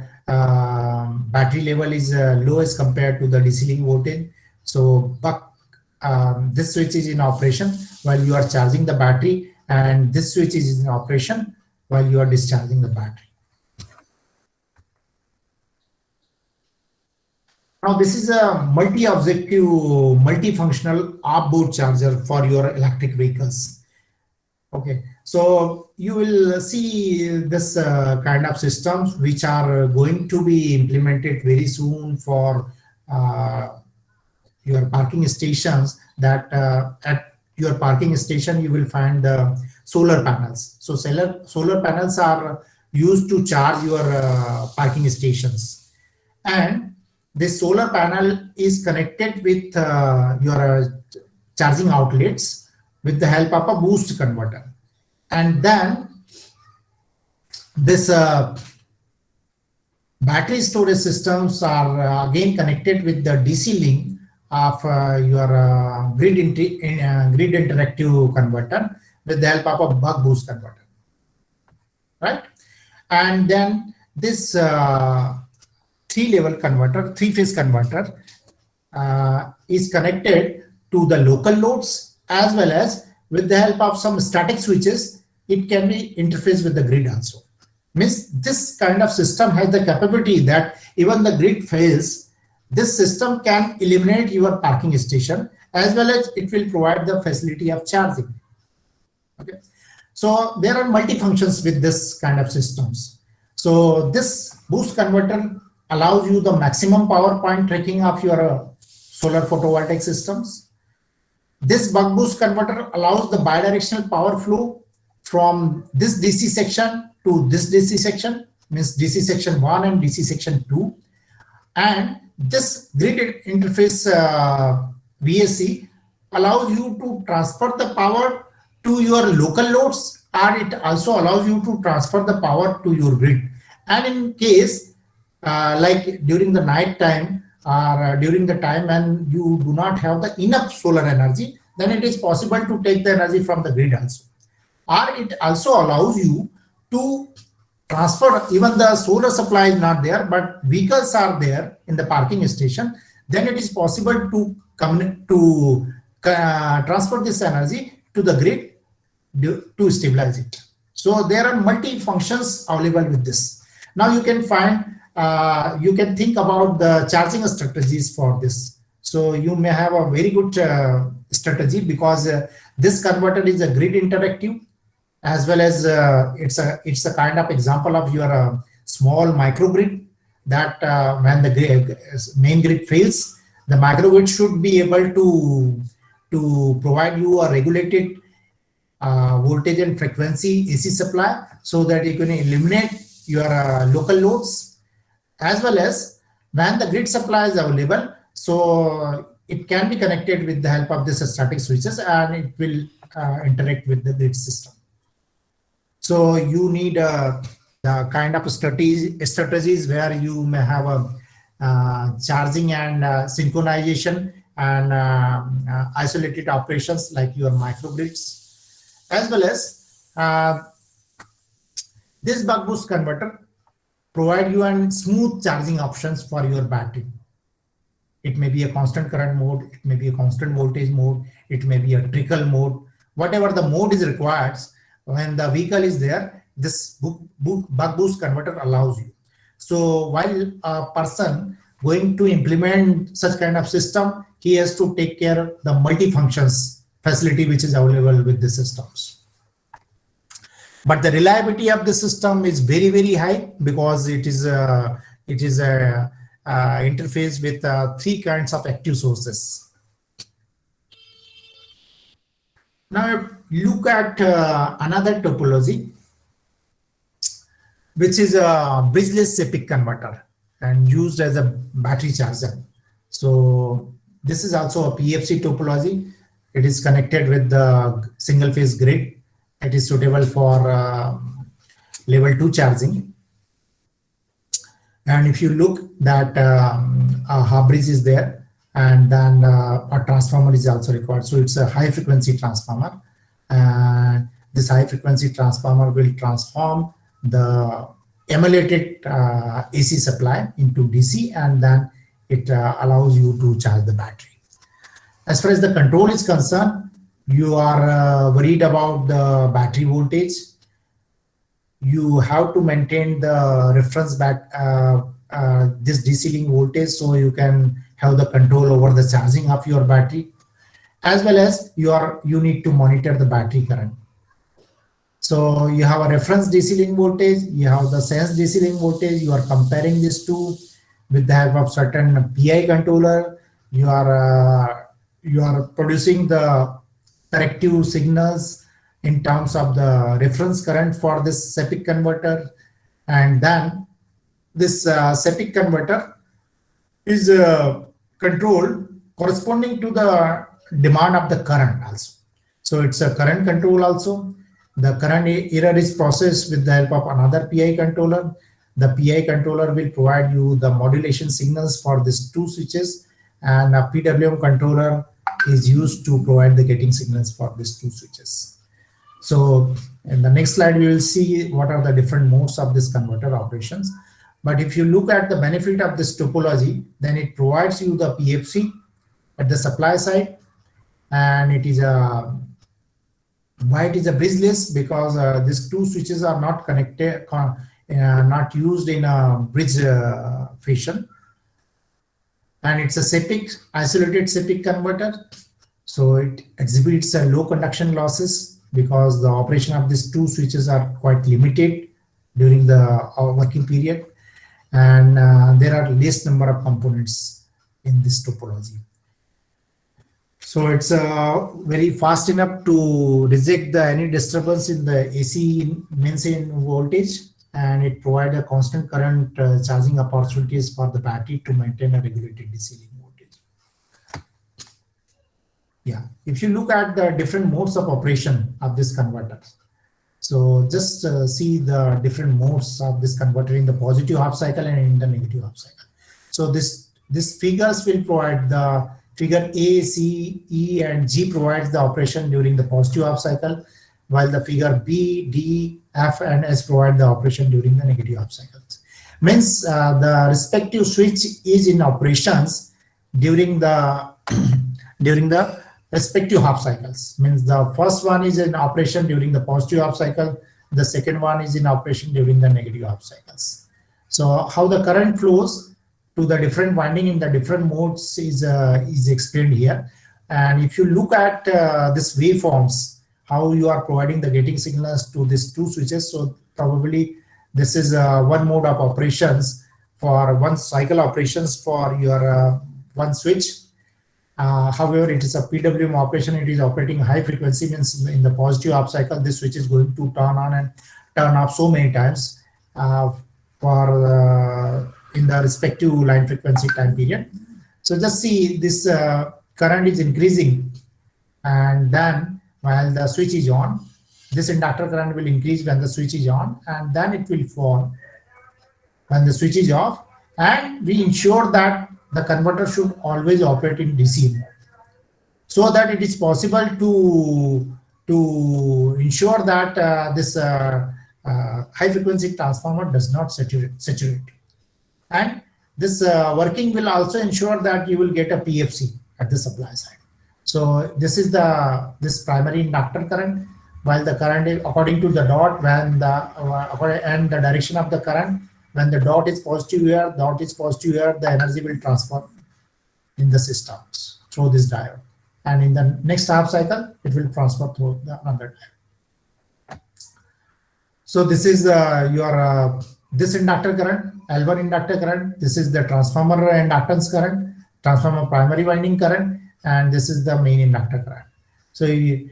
battery level is low as compared to the DC link voltage. So buck, this switch is in operation while you are charging the battery, and this switch is in operation while you are discharging the battery. Now this is a multi-objective, multifunctional off-board charger for your electric vehicles. Okay, so you will see this kind of systems which are going to be implemented very soon for your parking stations. That at your parking station you will find the solar panels. So solar panels are used to charge your parking stations, and this solar panel is connected with your charging outlets with the help of a boost converter. And then this battery storage systems are again connected with the DC link of your grid interactive converter with the help of a buck boost converter, right? And then this three-phase converter is connected to the local loads, as well as with the help of some static switches, it can be interfaced with the grid also. Means this kind of system has the capability that even the grid fails, this system can eliminate your parking station, as well as it will provide the facility of charging. Okay, so there are multi-functions with this kind of systems. So this boost converter allows you the maximum power point tracking of your solar photovoltaic systems. This buck boost converter allows the bidirectional power flow from this DC section to this DC section, means DC section 1 and DC section 2. And this grid interface VSC allows you to transfer the power to your local loads, and it also allows you to transfer the power to your grid. And in case like during the night time or during the time when you do not have the enough solar energy, then it is possible to take the energy from the grid also. Or it also allows you to transfer, even the solar supply is not there, but vehicles are there in the parking station, then it is possible to transfer this energy to the grid to stabilize it. So there are multi functions available with this. Now you can find, you can think about the charging strategies for this. So you may have a very good strategy, because this converter is a grid interactive, as well as it's a kind of example of your small microgrid, that when the main grid fails, the microgrid should be able to provide you a regulated voltage and frequency AC supply, so that you can eliminate your local loads, as well as when the grid supply is available. So it can be connected with the help of this static switches, and it will interact with the grid system. So you need the kind of strategies where you may have a charging and synchronization and isolated operations like your microgrids, as well as this buck boost converter provide you a smooth charging options for your battery. It may be a constant current mode, it may be a constant voltage mode, it may be a trickle mode, whatever the mode is required. When the vehicle is there, this buck boost converter allows you. So while a person going to implement such kind of system, he has to take care of the multi-functions facility which is available with the systems. But the reliability of the system is very, very high, because it is a interface with 3 kinds of active sources. Now look at another topology, which is a bridgeless SEPIC converter and used as a battery charger. So this is also a PFC topology. It is connected with the single phase grid. It is suitable for level 2 charging. And if you look that a half bridge is there, and then a transformer is also required. So it's a high frequency transformer, and this high frequency transformer will transform the emulated AC supply into DC, and then it allows you to charge the battery. As far as the control is concerned, you are worried about the battery voltage. You have to maintain the reference this DC link voltage, so you can have the control over the charging of your battery, as well as you need to monitor the battery current. So you have a reference DC link voltage, you have the sense DC link voltage. You are comparing these two with the help of certain PI controller. You are producing the corrective signals in terms of the reference current for this SEPIC converter, and then this SEPIC converter is controlled corresponding to the demand of the current also. So it's a current control also. The current error is processed with the help of another PI controller. The PI controller will provide you the modulation signals for these 2 switches, and a PWM controller is used to provide the gating signals for these 2 switches. So in the next slide, we will see what are the different modes of this converter operations. But if you look at the benefit of this topology, then it provides you the PFC at the supply side, and it is why it is a bridgeless, because these 2 switches are not connected, not used in a bridge fashion, and it's a SEPIC, isolated SEPIC converter. So it exhibits low conduction losses, because the operation of these 2 switches are quite limited during the working period, and there are less number of components in this topology. So it's very fast enough to reject any disturbance in the AC mains voltage, and it provides a constant current charging opportunities for the battery to maintain a regulated DC link voltage. Yeah, if you look at the different modes of operation of this converter, so just see the different modes of this converter in the positive half cycle and in the negative half cycle. So this figures will provide the figure A, C, E, and G provides the operation during the positive half cycle, while the figure B, D, F, and S provide the operation during the negative half cycles. Means the respective switch is in operations during the respective half cycles. Means the first one is in operation during the positive half cycle, the second one is in operation during the negative half cycles. So how the current flows to the different winding in the different modes is explained here. And if you look at this waveforms, how you are providing the gating signals to these 2 switches, so probably this is one mode of operations for one cycle operations for your one switch. However, it is a PWM operation. It is operating high frequency, means in the positive half cycle, this switch is going to turn on and turn off so many times. for in the respective line frequency time period. So just see this current is increasing, and then while the switch is on, this inductor current will increase when the switch is on, and then it will fall when the switch is off. And we ensure that the converter should always operate in DC mode, so that it is possible to ensure that this high frequency transformer does not saturate. And this working will also ensure that you will get a PFC at the supply side. So this is this primary inductor current, while the current is according to the dot, when and the direction of the current, when the dot is positive here, the energy will transfer in the systems through this diode, and in the next half cycle it will transfer through the another diode. So this is your this inductor current, L1 inductor current. This is the transformer inductance current, transformer primary winding current, and this is the main inductor current. So you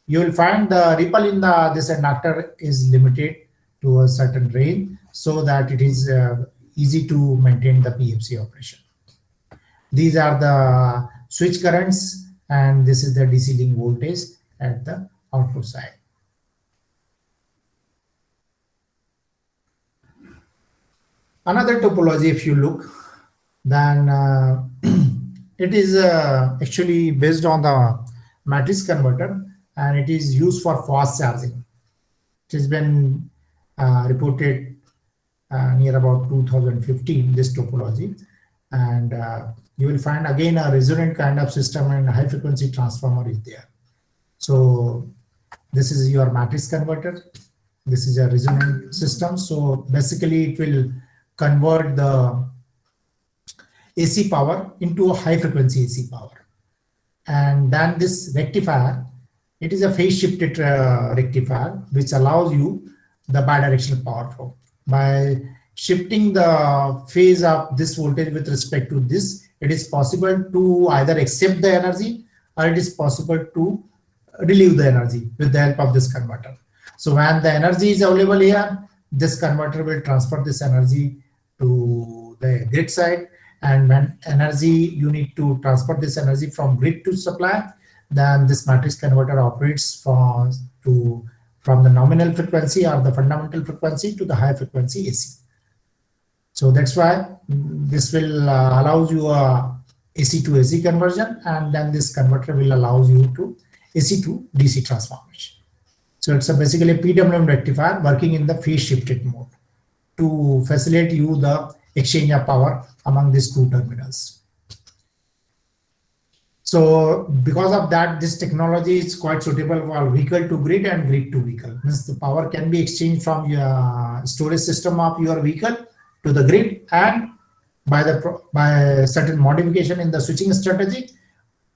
will find the ripple in this inductor is limited to a certain range, so that it is easy to maintain the PFC operation. These are the switch currents, and this is the DC link voltage at the output side. Another topology, if you look, then it is actually based on the matrix converter, and it is used for fast charging. It has been reported near about 2015, this topology, and you will find again a resonant kind of system, and high frequency transformer is there. So this is your matrix converter. This is a resonant system. So basically it will convert the AC power into a high frequency AC power. And then this rectifier, it is a phase shifted rectifier, which allows you the bidirectional power flow. By shifting the phase of this voltage with respect to this, it is possible to either accept the energy, or it is possible to relieve the energy with the help of this converter. So when the energy is available here, this converter will transfer this energy to the grid side, and when energy, you need to transfer this energy from grid to supply, then this matrix converter operates from the nominal frequency or the fundamental frequency to the high frequency AC. So that's why this will allows you a AC to AC conversion, and then this converter will allow you to AC to DC transformation. So it's basically a PWM rectifier working in the phase shifted mode to facilitate you the exchange of power among these two terminals. So because of that, this technology is quite suitable for vehicle to grid and grid to vehicle. Means the power can be exchanged from your storage system of your vehicle to the grid, and by certain modification in the switching strategy,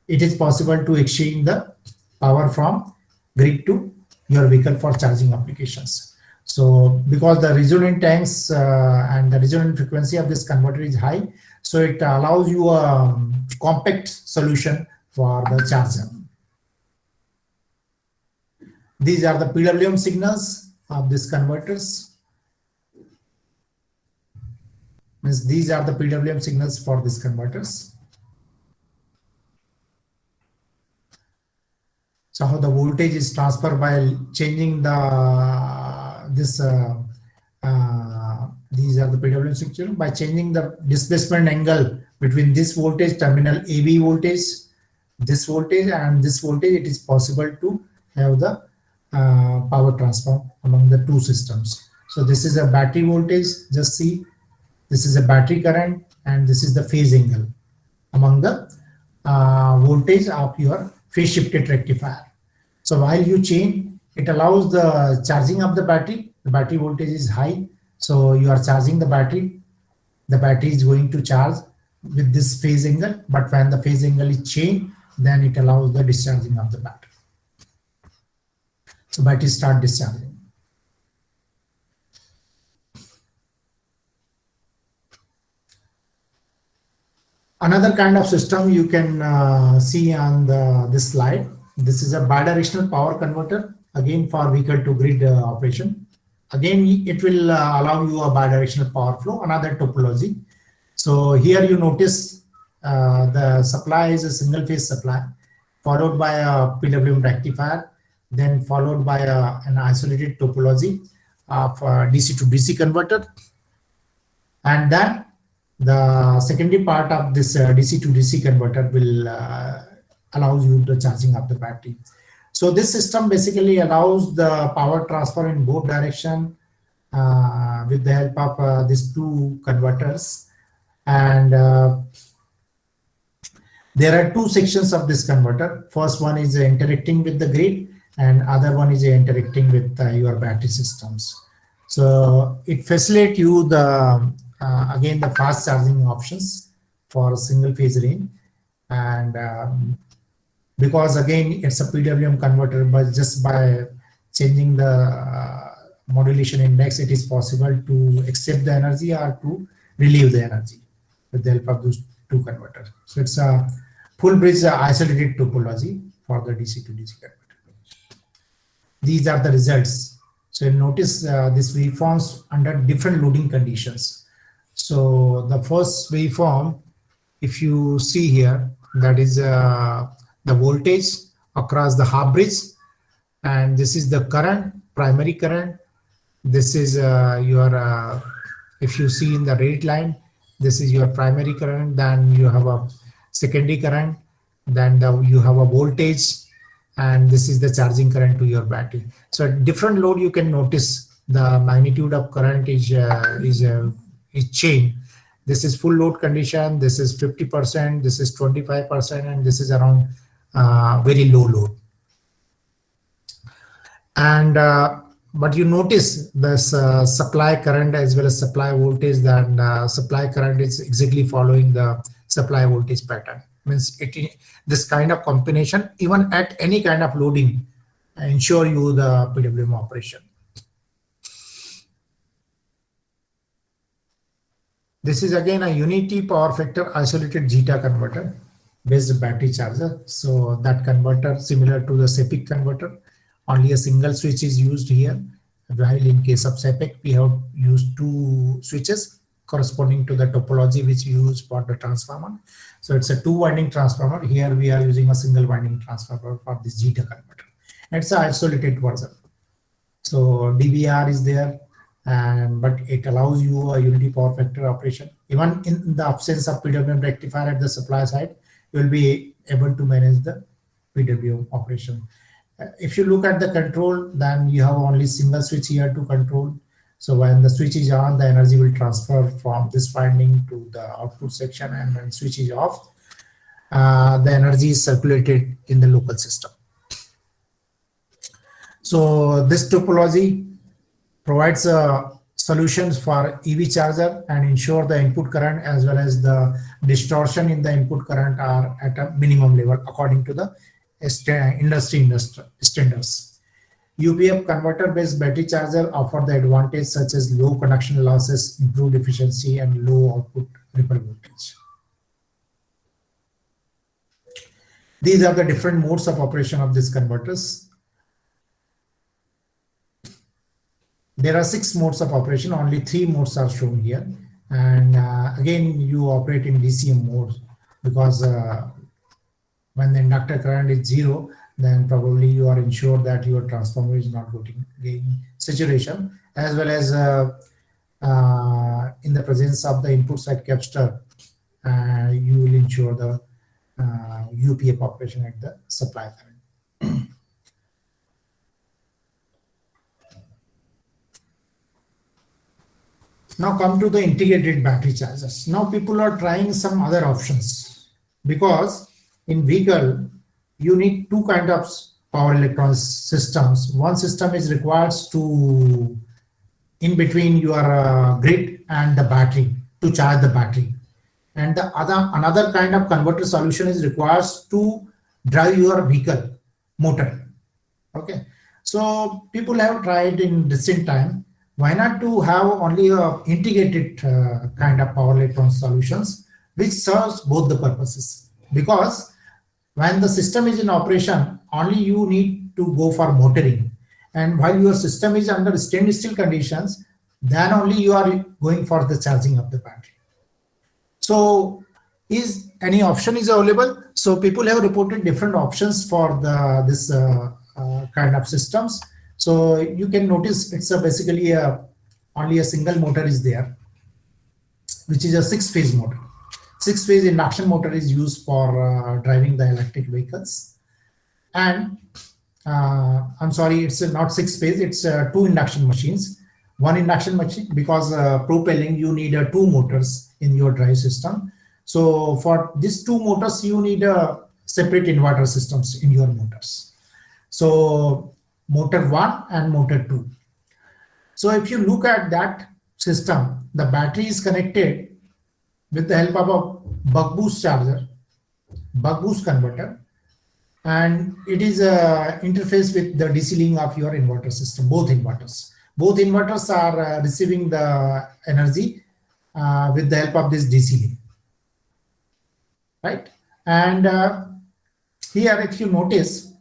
it is possible to exchange the power from grid to your vehicle for charging applications. So because the resonant tanks and the resonant frequency of this converter is high, so it allows you a compact solution for the charger. These are the PWM signals of these converters. Means these are the PWM signals for these converters. So how the voltage is transferred by changing these are the PWM signals by changing the displacement angle between this voltage terminal AB voltage, this voltage, and this voltage. It is possible to have the power transfer among the two systems. So this is a battery voltage. Just see, this is a battery current, and this is the phase angle among the voltage of your phase shifted rectifier. So while you change, it allows the charging of the battery. The battery voltage is high, so you are charging the battery. The battery is going to charge with this phase angle, but when the phase angle is changed, then it allows the discharging of the battery. So battery start discharging. Another kind of system you can see on this slide. This is a bidirectional power converter, again for vehicle to grid operation. again, it will allow you a bidirectional power flow, another topology. So here you notice the supply is a single phase supply, followed by a PWM rectifier, then followed by an isolated topology of DC to DC converter. And then the secondary part of this DC to DC converter will allow you the charging of the battery. So this system basically allows the power transfer in both direction with the help of these two converters. And there are two sections of this converter. First one is interacting with the grid, and other one is interacting with your battery systems. So it facilitates you the again the fast charging options for single phase range, and because again it's a PWM converter, but just by changing the modulation index, it is possible to accept the energy or to relieve the energy with the help of those two converters. So it's a full bridge isolated topology for the DC to DC converter. These are the results. So you notice this waveforms under different loading conditions. So the first waveform, if you see here, that is the voltage across the half bridge, and this is the current, primary current. This is your if you see in the red line, this is your primary current, then you have a secondary current, then you have a voltage, and this is the charging current to your battery. So at different load you can notice the magnitude of current is changed. This is full load condition, this is 50%, this is 25%, and this is around very low load. And but you notice this supply current as well as supply voltage, that supply current is exactly following the supply voltage pattern. Means this kind of combination, even at any kind of loading, ensure you the PWM operation. This is again a unity power factor isolated zeta converter based battery charger. So that converter similar to the SEPIC converter, only a single switch is used here. While in case of SEPIC, we have used two switches corresponding to the topology which we use for the transformer. So it's a two winding transformer. Here we are using a single winding transformer for this zeta converter. It's an isolated version. So DVR is there, but it allows you a unity power factor operation. Even in the absence of PWM rectifier at the supply side, you will be able to manage the PWM operation. If you look at the control, then you have only single switch here to control. So when the switch is on, the energy will transfer from this winding to the output section, and when switch is off, the energy is circulated in the local system. So this topology provides solutions for EV charger and ensure the input current as well as the distortion in the input current are at a minimum level according to the industry standards. UPF converter based battery charger offer the advantage such as low conduction losses, improved efficiency, and low output ripple voltage. These are the different modes of operation of these converters. There are 6 modes of operation, only 3 modes are shown here. And again, you operate in DCM mode because when the inductor current is 0, then probably you are ensured that your transformer is not getting saturation, as well as in the presence of the input side capacitor, you will ensure the UPF operation at the supply current. Now come to the integrated battery chargers. Now people are trying some other options because in vehicle you need 2 kind of power electronics systems. One system is required to in between your grid and the battery to charge the battery, and the another kind of converter solution is required to drive your vehicle motor. Okay, so people have tried in recent time, why not to have only a integrated kind of power electron solutions which serves both the purposes, because when the system is in operation, only you need to go for motoring, and while your system is under standstill still conditions, then only you are going for the charging of the battery. So is any option is available? So people have reported different options for this kind of systems. So you can notice it's basically only a single motor is there, which is a 6-phase motor. 6-phase induction motor is used for driving the electric vehicles. And I'm sorry, it's not 6-phase, it's 2 induction machines. 1 induction machine, because propelling, you need 2 motors in your drive system. So for these 2 motors, you need separate inverter systems in your motors. So motor 1 and motor 2. So if you look at that system, the battery is connected with the help of a buck boost charger, buck boost converter, and it is interface with the DC link of your inverter system, both inverters. Both inverters are receiving the energy with the help of this DC link, right? And here, if you notice,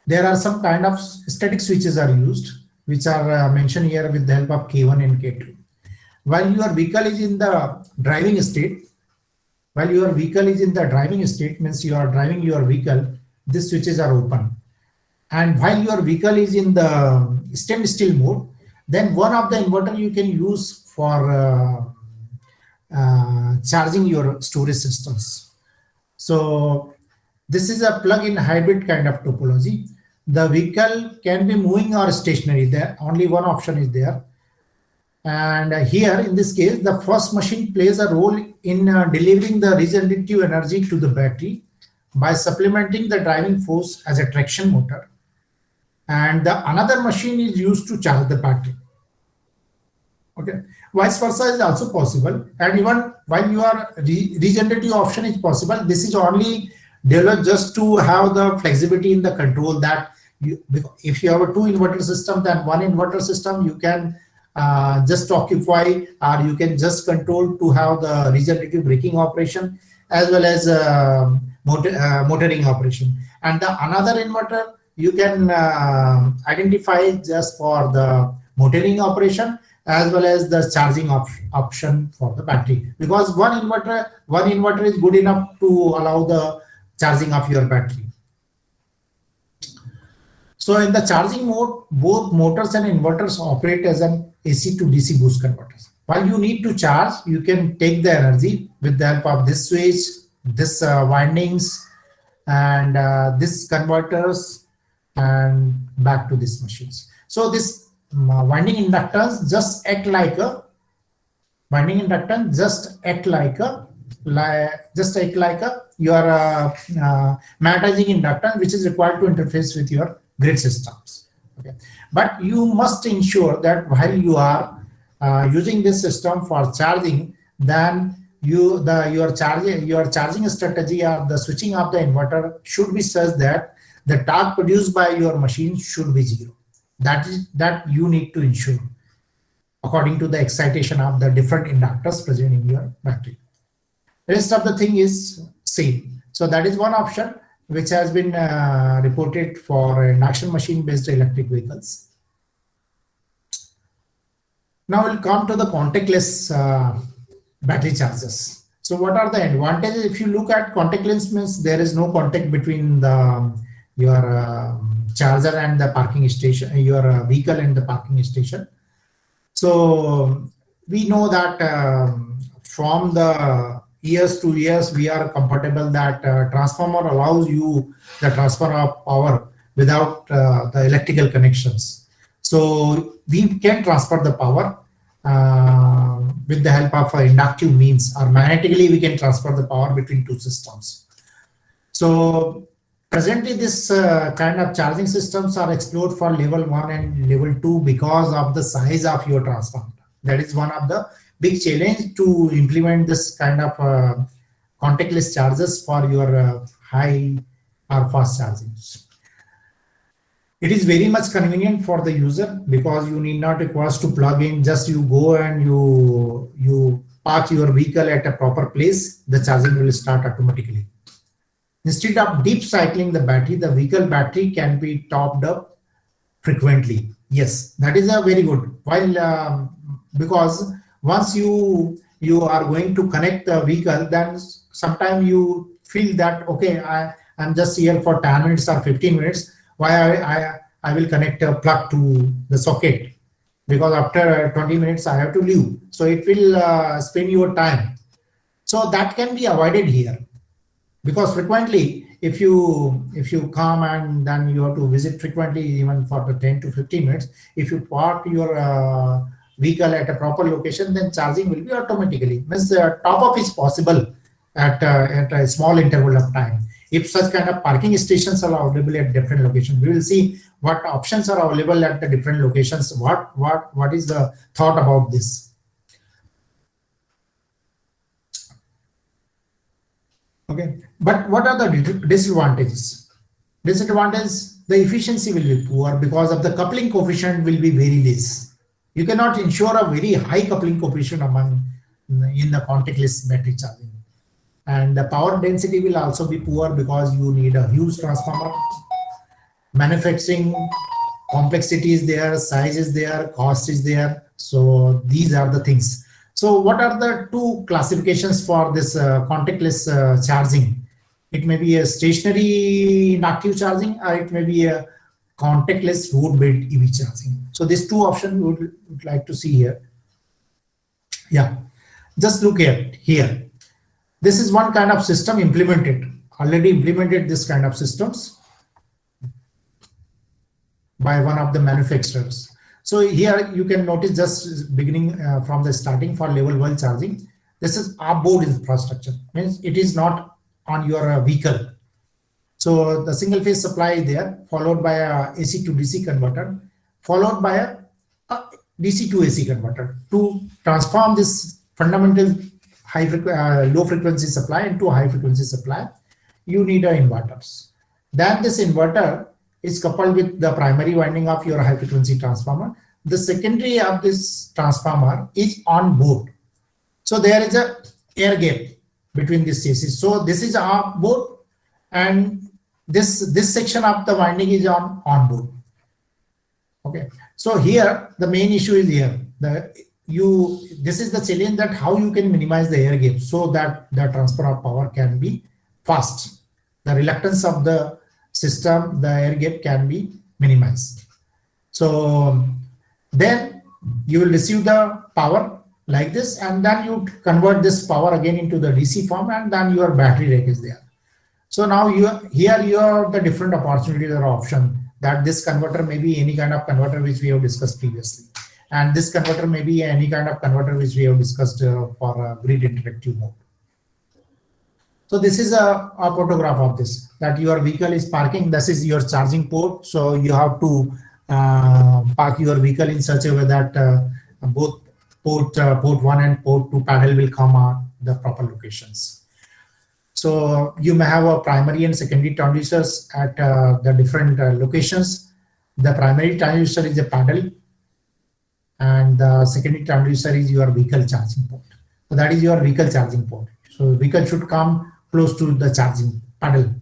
there are some kind of static switches are used, which are mentioned here with the help of K1 and K2. While your vehicle is in the driving state, means you are driving your vehicle, these switches are open. And while your vehicle is in the standstill mode, then one of the inverter you can use for charging your storage systems. So this is a plug-in hybrid kind of topology. The vehicle can be moving or stationary. There only one option is there. And here in this case, the first machine plays a role in delivering the regenerative energy to the battery by supplementing the driving force as a traction motor. And the another machine is used to charge the battery. Okay, vice versa is also possible. And even while you are regenerative option is possible, this is only developed just to have the flexibility in the control that if you have a 2 inverter system, then 1 inverter system you can just occupy, or you can just control to have the regenerative braking operation as well as motoring operation. And the another inverter you can identify just for the motoring operation as well as the charging option for the battery, because one inverter is good enough to allow the charging of your battery. So in the charging mode, both motors and inverters operate as an AC to DC boost converters. While you need to charge, you can take the energy with the help of this switch, this windings, and this converters, and back to these machines. So this winding inductance just act like a your magnetizing inductance, which is required to interface with your grid systems. Okay, but you must ensure that while you are using this system for charging, then your charging strategy or the switching of the inverter should be such that the torque produced by your machine should be 0. That you need to ensure according to the excitation of the different inductors present in your battery. Rest of the thing is same. So that is one option which has been reported for induction machine based electric vehicles. Now we'll come to the contactless battery chargers. So what are the advantages? If you look at contactless, means there is no contact between your charger and the parking station, your vehicle and the parking station. So we know that from the years to years, we are comfortable that transformer allows you the transfer of power without the electrical connections. So we can transfer the power with the help of inductive means, or magnetically we can transfer the power between 2 systems. So presently this kind of charging systems are explored for level 1 and level 2 because of the size of your transformer. That is one of the big challenge to implement this kind of contactless chargers for your high or fast charging. It is very much convenient for the user because you need not require to plug in, just you go and you park your vehicle at a proper place, the charging will start automatically. Instead of deep cycling the battery, the vehicle battery can be topped up frequently. Yes, that is a very good. While because once you are going to connect the vehicle, then sometime you feel that okay, I'm just here for 10 minutes or 15 minutes. Why I will connect a plug to the socket, because after 20 minutes I have to leave. So it will spend your time. So that can be avoided here, because frequently if you come and then you have to visit frequently, even for the 10 to 15 minutes, if you park your vehicle at a proper location, then charging will be automatically, means top up is possible at a small interval of time. If such kind of parking stations are available at different locations, we will see what options are available at the different locations. What is the thought about this? Okay, but what are the disadvantages? Disadvantage, the efficiency will be poor because of the coupling coefficient will be very less. You cannot ensure a very high coupling coefficient in the contactless battery charging. And the power density will also be poor because you need a huge transformer. Manufacturing complexity is there, size is there, cost is there. So these are the things. So what are the two classifications for this contactless charging? It may be a stationary inductive charging, or it may be a contactless road-based EV charging. So these two options we would like to see here. Yeah, just look at here. This is one kind of system already implemented this kind of systems by one of the manufacturers. So here you can notice, just beginning from the starting for level 1 charging, this is off-board infrastructure, means it is not on your vehicle. So the single phase supply is there, followed by a AC to DC converter, followed by a DC to AC converter. To transform this fundamental low frequency supply into high frequency supply, you need inverters. Then this inverter is coupled with the primary winding of your high frequency transformer. The secondary of this transformer is on board. So there is a air gap between these cases. So this is off board, and this section of the winding is on board. Okay. So here the main issue is here. This is the challenge, that how you can minimize the air gap so that the transfer of power can be fast. The reluctance of the system, the air gap can be minimized. So then you will receive the power like this, and then you convert this power again into the DC form, and then your battery rack is there. So now you have the different opportunities or option, that this converter may be any kind of converter which we have discussed previously, and this converter may be any kind of converter which we have discussed for grid interactive mode. So this is a photograph of this, that your vehicle is parking. This is your charging port. So you have to park your vehicle in such a way that both port 1 and port 2 panel will come at the proper locations. So you may have a primary and secondary transducers at the different locations. The primary transducer is a paddle, and the secondary transducer is your vehicle charging port. So that is your vehicle charging port. So vehicle should come close to the charging paddle.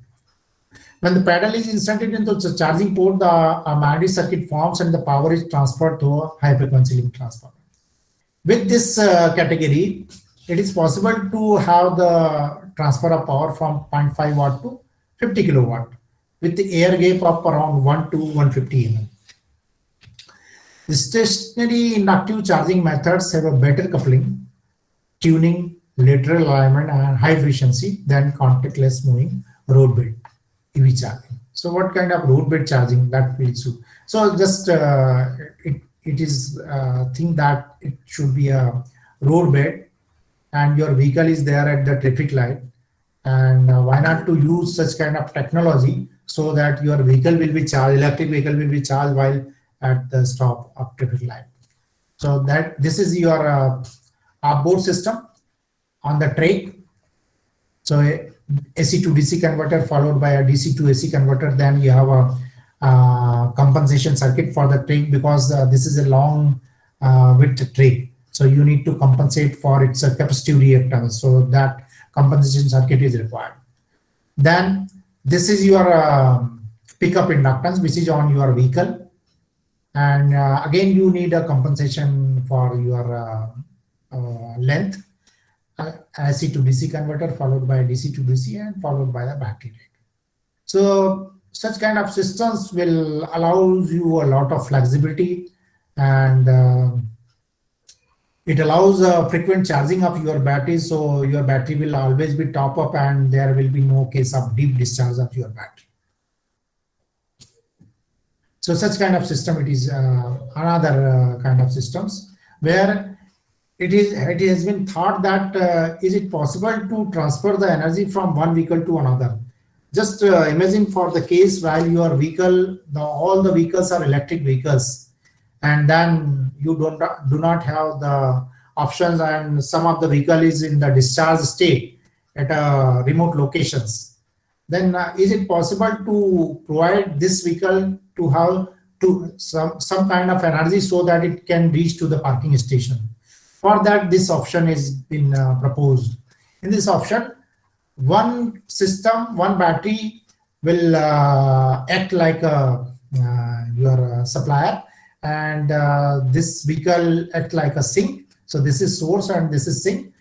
When the paddle is inserted into the charging port, the magnetic circuit forms and the power is transferred to a high frequency link transformer. With this category, it is possible to have the transfer of power from 0.5 watt to 50 kilowatt with the air gap of around 1 to 150 mm. The stationary inductive charging methods have a better coupling, tuning, lateral alignment, and high efficiency than contactless moving road-based EV charging. So what kind of road-based charging that will suit? So just it is think that it should be a road-based, and your vehicle is there at the traffic light, and why not to use such kind of technology so that your vehicle will be charged, electric vehicle will be charged while at the stop of traffic light. So that this is your off-board system on the tray. So AC to DC converter followed by a DC to AC converter. Then you have a compensation circuit for the tray, because this is a long width tray. So you need to compensate for its capacitive reactance. So that compensation circuit is required. Then this is your pickup inductance, which is on your vehicle. And again, you need a compensation for your length, AC to DC converter followed by DC to DC and followed by the battery rate. So such kind of systems will allow you a lot of flexibility, and it allows frequent charging of your battery, so your battery will always be top up and there will be no case of deep discharge of your battery. So such kind of system, it is another kind of systems where it has been thought that is it possible to transfer the energy from one vehicle to another. Just imagine for the case while your vehicle, all the vehicles are electric vehicles, and then you do not have the options, and some of the vehicle is in the discharge state at remote locations. Then is it possible to provide this vehicle to have some kind of energy so that it can reach to the parking station? For that, this option has been proposed. In this option, one system, one battery will act like your supplier, and this vehicle act like a sink. So this is source and this is sink,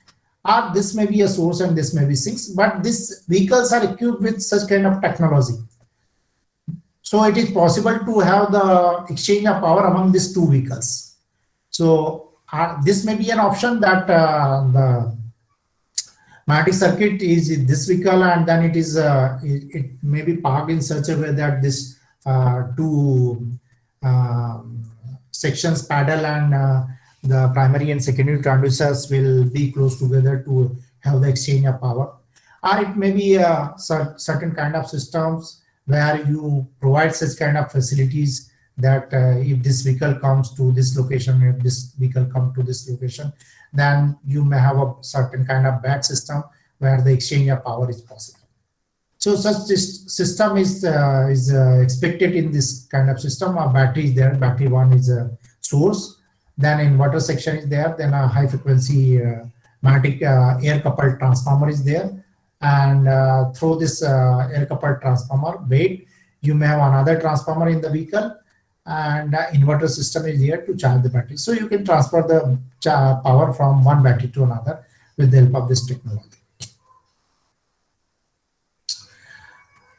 or this may be a source and this may be sinks, but these vehicles are equipped with such kind of technology. So it is possible to have the exchange of power among these two vehicles. So this may be an option that the magnetic circuit is this vehicle, and then it is it may be parked in such a way that this two sections, paddle and the primary and secondary transducers will be close together to have the exchange of power. Or it may be certain kind of systems where you provide such kind of facilities that if this vehicle comes to this location, if this vehicle comes to this location, then you may have a certain kind of batch system where the exchange of power is possible. So such system is expected in this kind of system. A battery is there, battery one is a source, then inverter section is there, then a high frequency magnetic air coupled transformer is there, and through this air coupled transformer weight, you may have another transformer in the vehicle, and inverter system is here to charge the battery. So you can transfer the power from one battery to another with the help of this technology.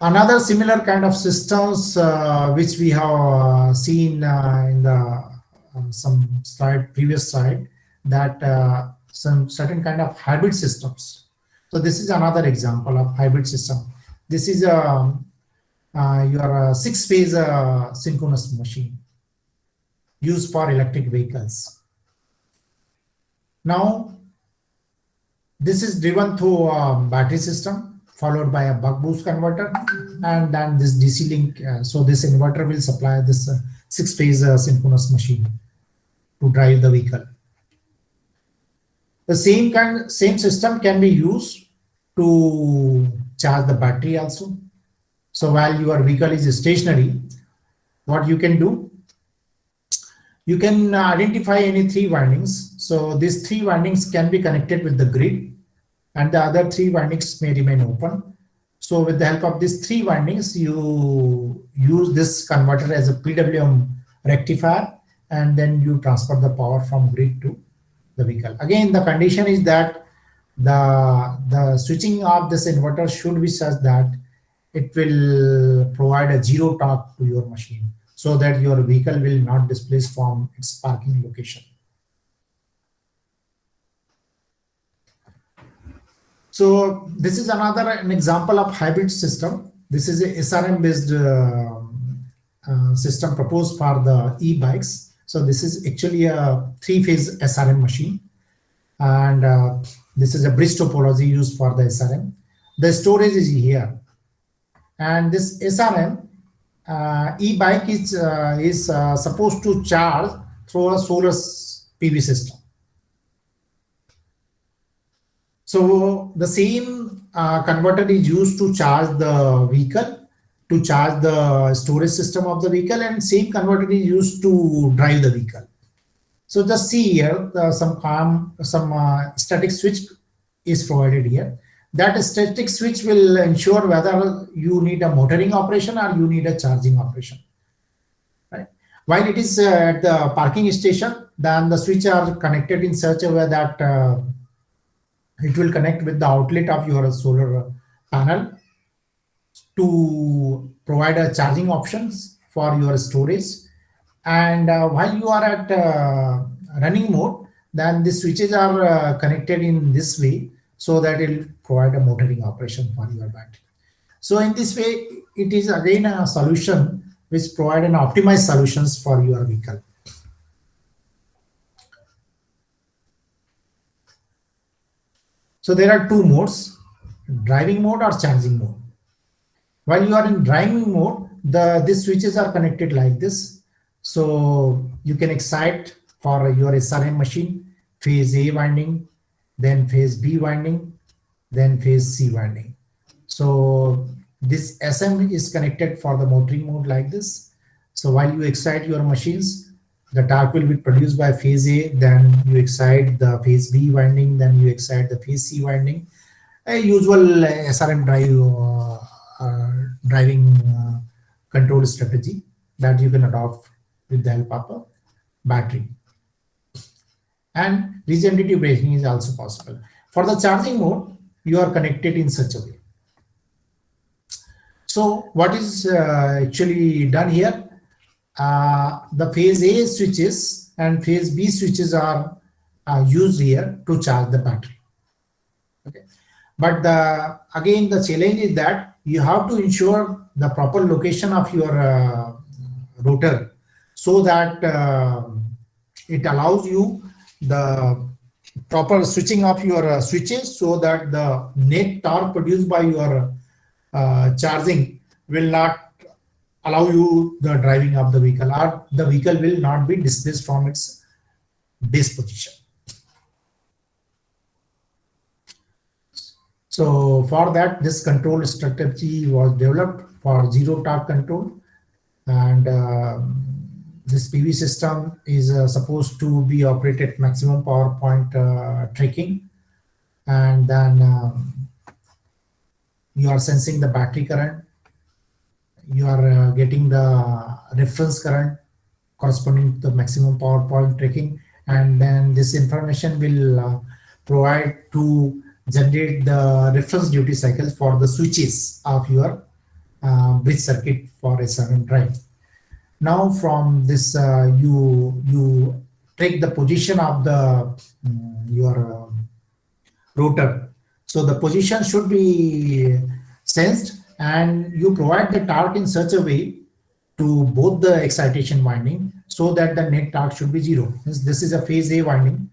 Another similar kind of systems which we have seen in the some previous slide, that some certain kind of hybrid systems. So this is another example of hybrid system. This is your 6-phase synchronous machine used for electric vehicles. Now, this is driven through a battery system followed by a buck boost converter, and then this DC link. So this inverter will supply this 6-phase synchronous machine to drive the vehicle. The same system can be used to charge the battery also. So while your vehicle is stationary, what you can do, you can identify any 3 windings. So these 3 windings can be connected with the grid, and the other 3 windings may remain open. So with the help of these 3 windings, you use this converter as a PWM rectifier, and then you transfer the power from grid to the vehicle. Again, the condition is that the switching of this inverter should be such that it will provide a 0 torque to your machine, so that your vehicle will not displace from its parking location. So this is an example of hybrid system. This is a SRM based system proposed for the e-bikes. So this is actually a 3-phase SRM machine, and this is a bridge topology used for the SRM. The storage is here, and this SRM e-bike is supposed to charge through a solar PV system. So the same converter is used to charge the vehicle, to charge the storage system of the vehicle, and same converter is used to drive the vehicle. So just see here, some static switch is provided here. That static switch will ensure whether you need a motoring operation or you need a charging operation. Right? While it is at the parking station, then the switches are connected in such a way that it will connect with the outlet of your solar panel to provide a charging options for your storage. And while you are at running mode, then the switches are connected in this way so that it will provide a motoring operation for your battery. So in this way, it is again a solution which provide an optimized solutions for your vehicle. So there are two modes, driving mode or charging mode. While you are in driving mode, these switches are connected like this. So you can excite for your SRM machine, phase A winding, then phase B winding, then phase C winding. So this SM is connected for the motoring mode like this. So while you excite your machines, the torque will be produced by phase A, then you excite the phase B winding, then you excite the phase C winding. A usual SRM driving control strategy that you can adopt with the help of a battery. And regenerative braking is also possible. For the charging mode, you are connected in such a way. So what is actually done here? The phase A switches and phase B switches are used here to charge the battery. Okay. But again, the challenge is that you have to ensure the proper location of your rotor so that it allows you the proper switching of your switches so that the net torque produced by your charging will not allow you the driving of the vehicle, or the vehicle will not be displaced from its base position. So for that, this control strategy was developed for zero torque control, and this PV system is supposed to be operated maximum power point tracking, and then you are sensing the battery current, you are getting the reference current corresponding to the maximum power point tracking, and then this information will provide to generate the reference duty cycles for the switches of your bridge circuit for a certain drive. Now from this you take the position of the your rotor. So the position should be sensed, and you provide the torque in such a way to both the excitation winding so that the net torque should be zero. This is a phase A winding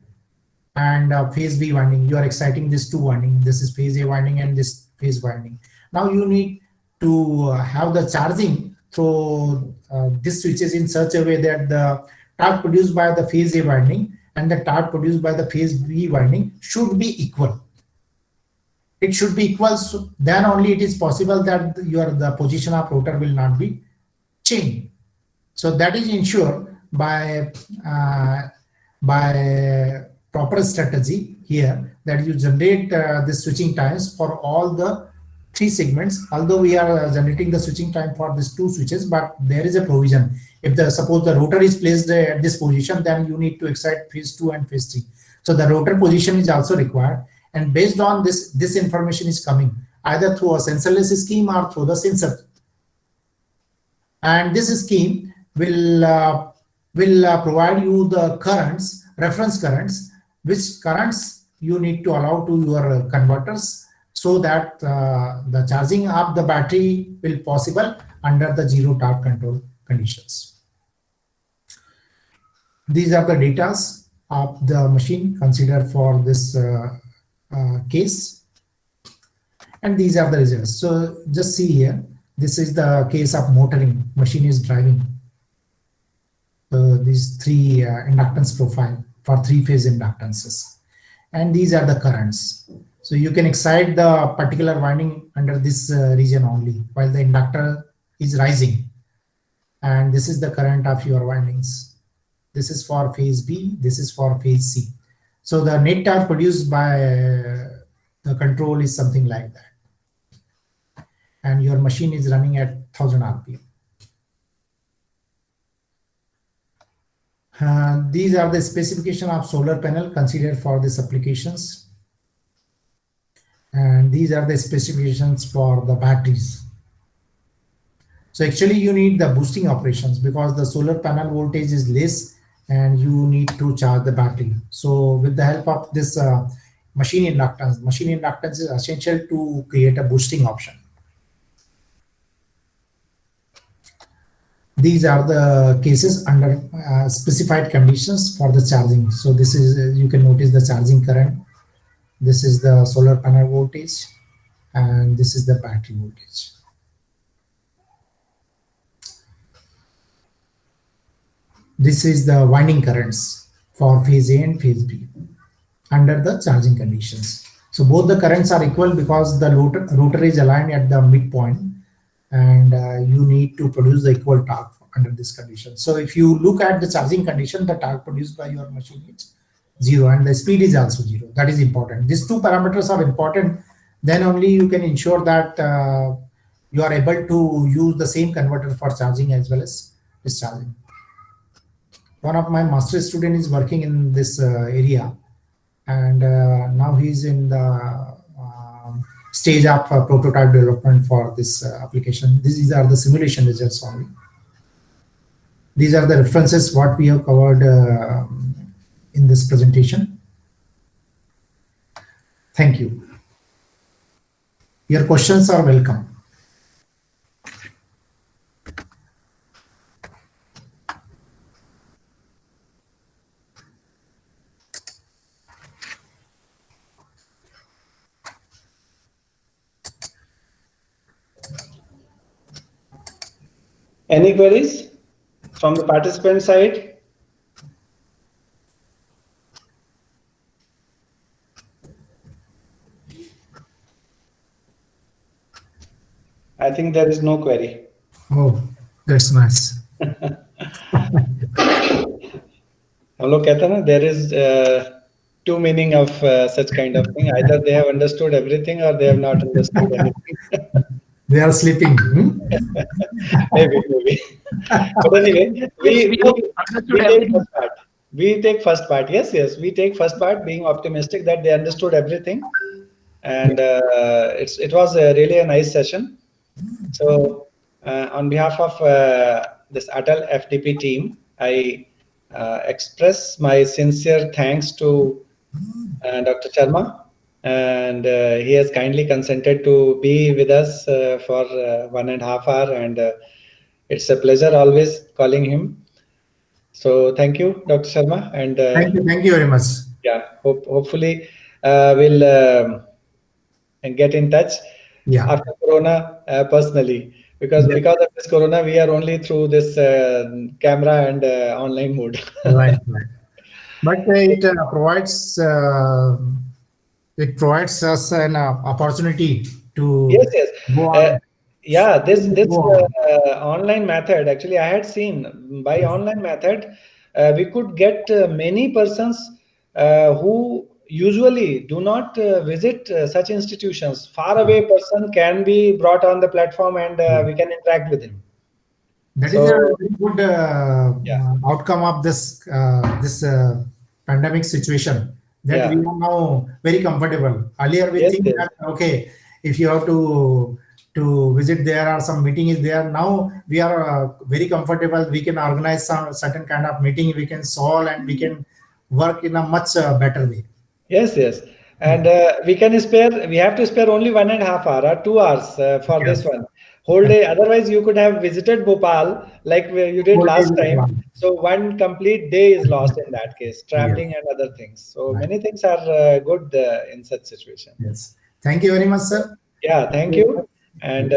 and phase B winding. You are exciting this two winding. This is phase A winding and this phase winding. Now you need to have the charging through this switches in such a way that the torque produced by the phase A winding and the torque produced by the phase B winding should be equal. It should be equal, so then only it is possible that the position of rotor will not be changed. So that is ensured by proper strategy here, that you generate the switching times for all the three segments. Although we are generating the switching time for these two switches, but there is a provision. If suppose the rotor is placed at this position, then you need to excite phase 2 and phase 3. So the rotor position is also required, and based on this information is coming either through a sensorless scheme or through the sensor. And this scheme will provide you the currents, reference currents, which currents you need to allow to your converters so that the charging of the battery will possible under the zero torque control conditions. These are the data of the machine considered for this case, and these are the results. So just see here, this is the case of motoring, machine is driving. These three inductance profile for three-phase inductances, and these are the currents. So you can excite the particular winding under this region only while the inductor is rising, and this is the current of your windings. This is for phase B, this is for phase C. So the net torque produced by the control is something like that, and your machine is running at 1000 RPM. These are the specification of solar panel considered for these applications. And these are the specifications for the batteries. So actually you need the boosting operations because the solar panel voltage is less and you need to charge the battery. So with the help of this machine inductance is essential to create a boosting option. These are the cases under specified conditions for the charging. So this is, you can notice the charging current. This is the solar panel voltage and this is the battery voltage. This is the winding currents for phase A and phase B under the charging conditions. So both the currents are equal because the rotor is aligned at the midpoint and you need to produce the equal torque under this condition. So if you look at the charging condition, the torque produced by your machine is 0 and the speed is also 0. That is important. These two parameters are important. Then only you can ensure that you are able to use the same converter for charging as well as discharging. One of my master student is working in this area and now he's in the stage of prototype development for this application. These are the simulation results only. These are the references what we have covered in this presentation. Thank you. Your questions are welcome. Any queries from the participant side? I think there is no query. Oh, that's nice. Hello, Ketan. There is two meaning of such kind of thing. Either they have understood everything or they have not understood anything. They are sleeping. Maybe. But anyway, we take first part. We take first part. Yes. We take first part, being optimistic that they understood everything, and it was really a nice session. So, on behalf of this Atal FDP team, I express my sincere thanks to Dr. Sharma. And he has kindly consented to be with us for 1.5 hours, and it's a pleasure always calling him. So thank you, Dr. Sharma, and thank you very much. Yeah, hopefully we'll get in touch after Corona personally, because of this Corona we are only through this camera and online mode. Right. But it provides. It provides us an opportunity to go on. This online method, actually I had seen by online method we could get many persons who usually do not visit such institutions. Far away person can be brought on the platform and we can interact with him. That is a very good outcome of this pandemic situation. That we are now very comfortable. Earlier we think that okay, if you have to visit, there are some meeting is there. Now we are very comfortable. We can organize some certain kind of meeting. We can solve and we can work in a much better way. Yes, and we can spare. We have to spare only 1.5 hours or 2 hours for this one. Whole day. Otherwise, you could have visited Bhopal like you did last time. So one complete day is lost in that case, traveling and other things. So many things are good in such situation. Yes. Thank you very much, sir. Yeah, thank you. And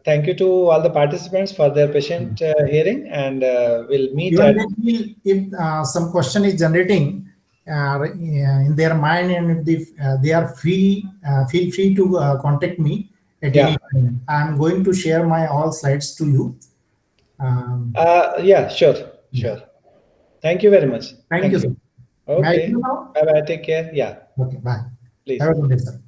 thank you to all the participants for their patient hearing. And we'll meet. If some question is generating in their mind, and if they are free, feel free to contact me. I'm going to share my all slides to you. Sure. Thank you very much. Thank you. Okay. Bye. Take care. Yeah. Okay. Bye. Please. Have a good day, sir.